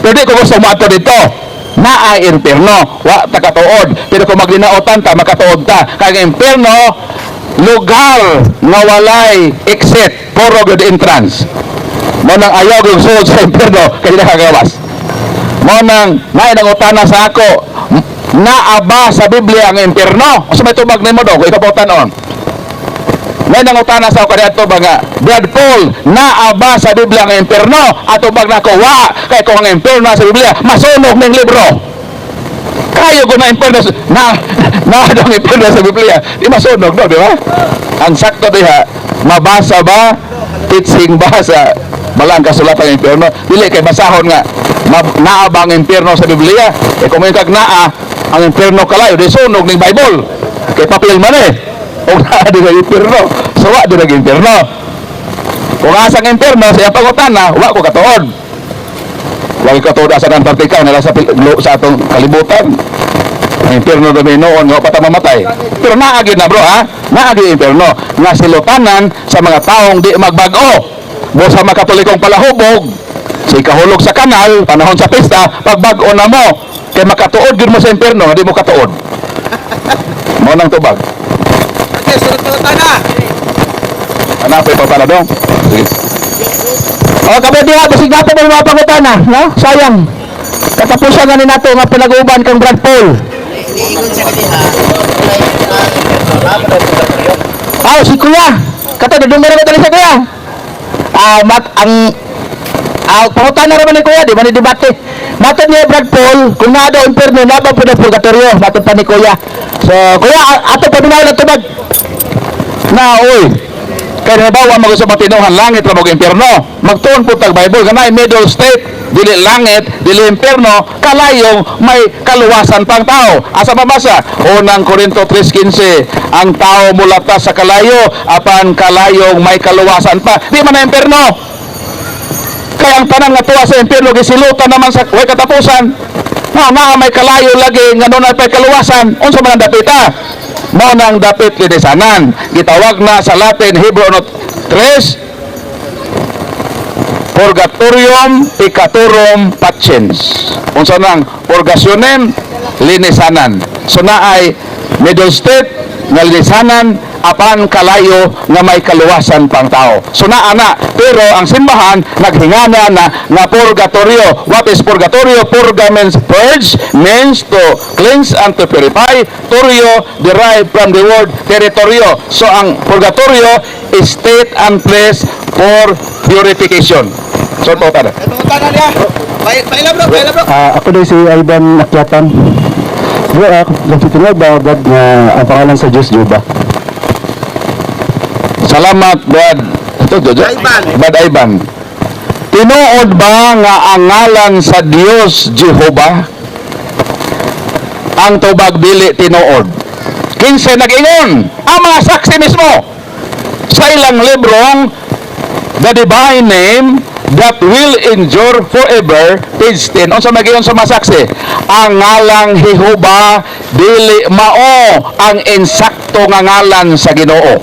Speaker 3: Pero di ko gusto maadto dito. Naay impierno wa ta katuod. Pero kung maglinaotan ta makatuod ta kag impierno lugar nga walay exit puro good entrance. Monang ayaw yung suod sa impierno kaya nakagawas. Monang nainangutana sa ako naaba sa Biblia ang impierno o sa may tubag nimo do ikaw pa tanon. Nainangutana sa ako kaya ito mga Brad Paul naaba sa Biblia ang impierno at tubag na ko wa kaya kung ang impierno sa Biblia masunog ng libro kayo kung na impierno na ang impierno sa Biblia di masunog do di ba? Ang sakto diha mabasa ba teaching ba sa balang kasulatan ng impierno dili kay basahon nga naa ang impierno sa Biblia kung may kag naa ang impierno kalayo di sunog ning Bible kay papel man o naa di ng impierno so wa di ng impierno kung asang impierno sa pangutana wa ko katuod wa ko katuod asa ng Antarctica nila sa atong kalibutan ang impierno dominoon nga pa ta mamatay pero naagid na bro ha naagid impierno nga silutanan sa mga taong di magbag-o mo sa mga Katolikong palahubog sa ikahulog sa kanal panahon sa pista pagbag-o na mo kay makatuod gid mo sa impierno di mo katuod mo nang tubag
Speaker 5: Okay, sunod na.
Speaker 3: hanapin pa pala dong sige
Speaker 1: O kami diha bisig nato ng mga pangutana, no? Sayang. Katapusan na ni nato nga pinag-uban kang Brad Paul. Si Kuya. Kato dudumira ko tali sa Kuya. Pangutana naman ni Kuya, di ba ni debate? Matod niya Brad Paul, kung nga daw impierno na ba pwede purgatorio, matod pa ni Kuya. So, Kuya, ato pa binaw na tubag.
Speaker 3: na oy kay nabawa mo sa matinuhan langit ra mo impierno magtuon po tag Bible kanay middle state dili langit dili impierno kalayong may kaluwasan pang tao asa mabasa unang Korinto 3:15 ang tao mulata sa kalayo apan kalayong may kaluwasan pa di man na impierno kaya ang tanan nga tuwa sa impierno gisilutan naman sa way katapusan na may kalayo lagi nga nun ay kaluwasan unsa man ang dapita mo nang dapit linisanan gitawag na sa Latin Hebrew 3:14 purgatorium pecatorum patiens. Unsa nang purgasyonen linisanan. So naay middle state nga linisanan apan kalayo nga may kaluwasan pang tao. So naa na, pero ang simbahan naghingana na nga purgatorio. What is purgatorio? Purga means purge, means to cleanse and to purify. Torio derived from the word territorio. So ang purgatorio is state and place for purification. So ito tara.
Speaker 5: Ito ang tanan niya. Paila bro, paila bro.
Speaker 1: Ako din si Ivan Akyatan. Bro, nagtitinag ba Brad nga ang pangalan sa Diyos, Juba?
Speaker 3: Salamat, Brad. Ito, Jojo.
Speaker 5: Ivan.
Speaker 3: Brad Ivan. Tinuod ba nga ang ngalan sa Dios Jehovah? Ang tubag dili tinuod. Kinsa nag-ingon? Ang mga saksi mismo. Sa ilang librong, The Divine Name That Will Endure Forever, page 10. Unsa nag-ingon sa mga saksi? Ang ngalang Jehovah dili mao ang insakto nga ngalan sa Ginoo.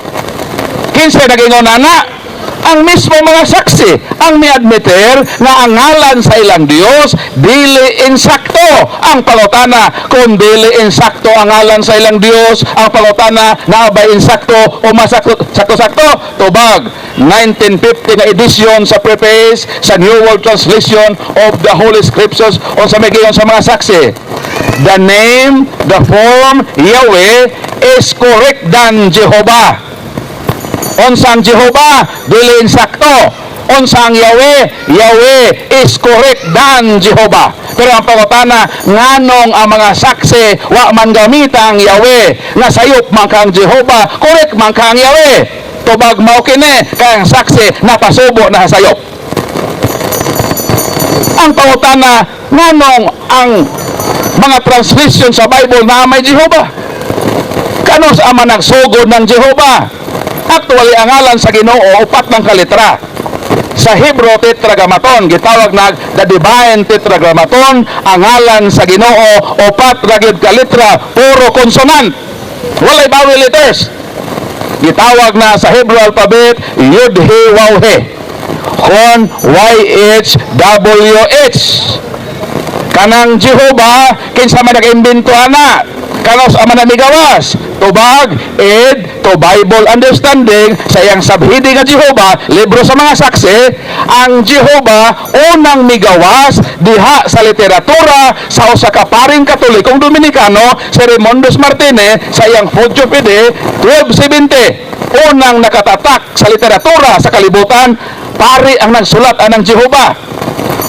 Speaker 3: Kinsa nag-ingon ana? Ang mismo mga saksi ang miadmiter nga ang ngalan sa ilang Dios dili insakto. Ang pangutana, kung dili insakto ang ngalan sa ilang Dios, ang pangutana na ba insakto o masakto-sakto? Tubag 1950 nga edition sa preface sa New World Translation of the Holy Scriptures o sa magiyon sa mga saksi. The name, the form Yahweh is correct than Jehovah. Unsang Jehovah dili insakto. Unsang Yahweh, Yahweh is correct than Jehovah. Pero ang pangutana, nganong ang mga saksi wa man gamita ang Yahweh, nga sayop man kang Jehovah, correct man kang Yahweh. Tubag mao kini kay ang saksi napasubo na sayop. Ang pangutana, nganong ang mga translation sa Bible na may Jehovah? Kano sa ama nagsugod ng Jehovah? Actually, ang ngalan sa Ginoo upat ng kalitra. Sa Hebrew tetragrammaton, gitawag na the divine tetragrammaton. Ang ngalan sa Ginoo upat ra gyud ka litra, puro konsonant. Walay bawel letters. Gitawag na sa Hebrew alphabet Yud He Waw He. Kon YHWH. Kanang Jehovah kinsa man nag-imbento ana? Kanos ama na migawas? Tubag, ed, to Bible understanding sa iyang sabhidi nga Jehovah, libro sa mga saksi, ang Jehovah unang migawas diha sa literatura sa usa ka paring Katolikong Dominikano, si Raimundo Martinez sa iyang Fogio Fide 1270. Unang nakatatak sa literatura sa kalibutan, pari ang nagsulat anang Jehovah.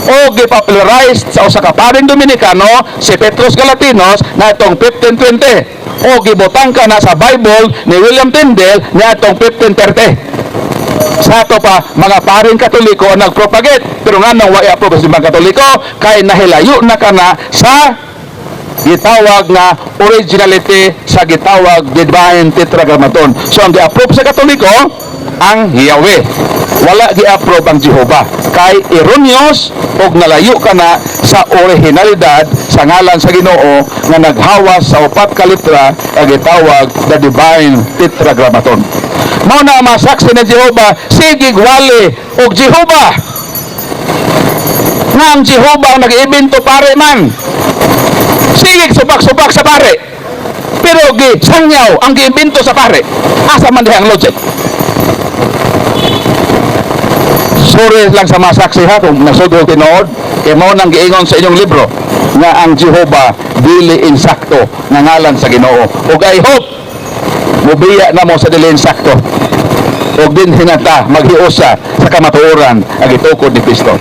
Speaker 3: O gipopularized sa usa ka paring Dominikano si Petrus Galatinos na itong 1520. O gibutang ka na sa Bible ni William Tyndale na itong 1530. Sa ato pa mga paring Katoliko ang nagpropagate, pero nga nang wa i-approve sa mga Katoliko kay nahilayo na kana sa gitawag na originality sa gitawag divine tetragrammaton. So ang gi-approve sa Katoliko ang Yahweh. Wala gi-approve ang Jehovah. Kay erroneous og nalayo ka na sa originalidad sa ngalan sa Ginoo nga naghawas sa upat ka litra ang gitawag the divine tetragrammaton. Mao na ang mga saksi ni Jehovah, sige wali og Jehovah. Nga ang Jehovah ang nag-ibento pare man. Sige subak-subak sa pare. Pero sangyaw ang giimbento sa pare. Asa man diha ang logic? Sorry lang sa mga saksi ha kung nasudol tinood, kay mao nang giingon sa inyong libro nga ang Jehovah dili insakto nga ngalan sa Ginoo. Ug I hope mubiya na mo sa dili insakto. Ug din hinata maghiusa sa kamatuoran ang itukod ni Kristo.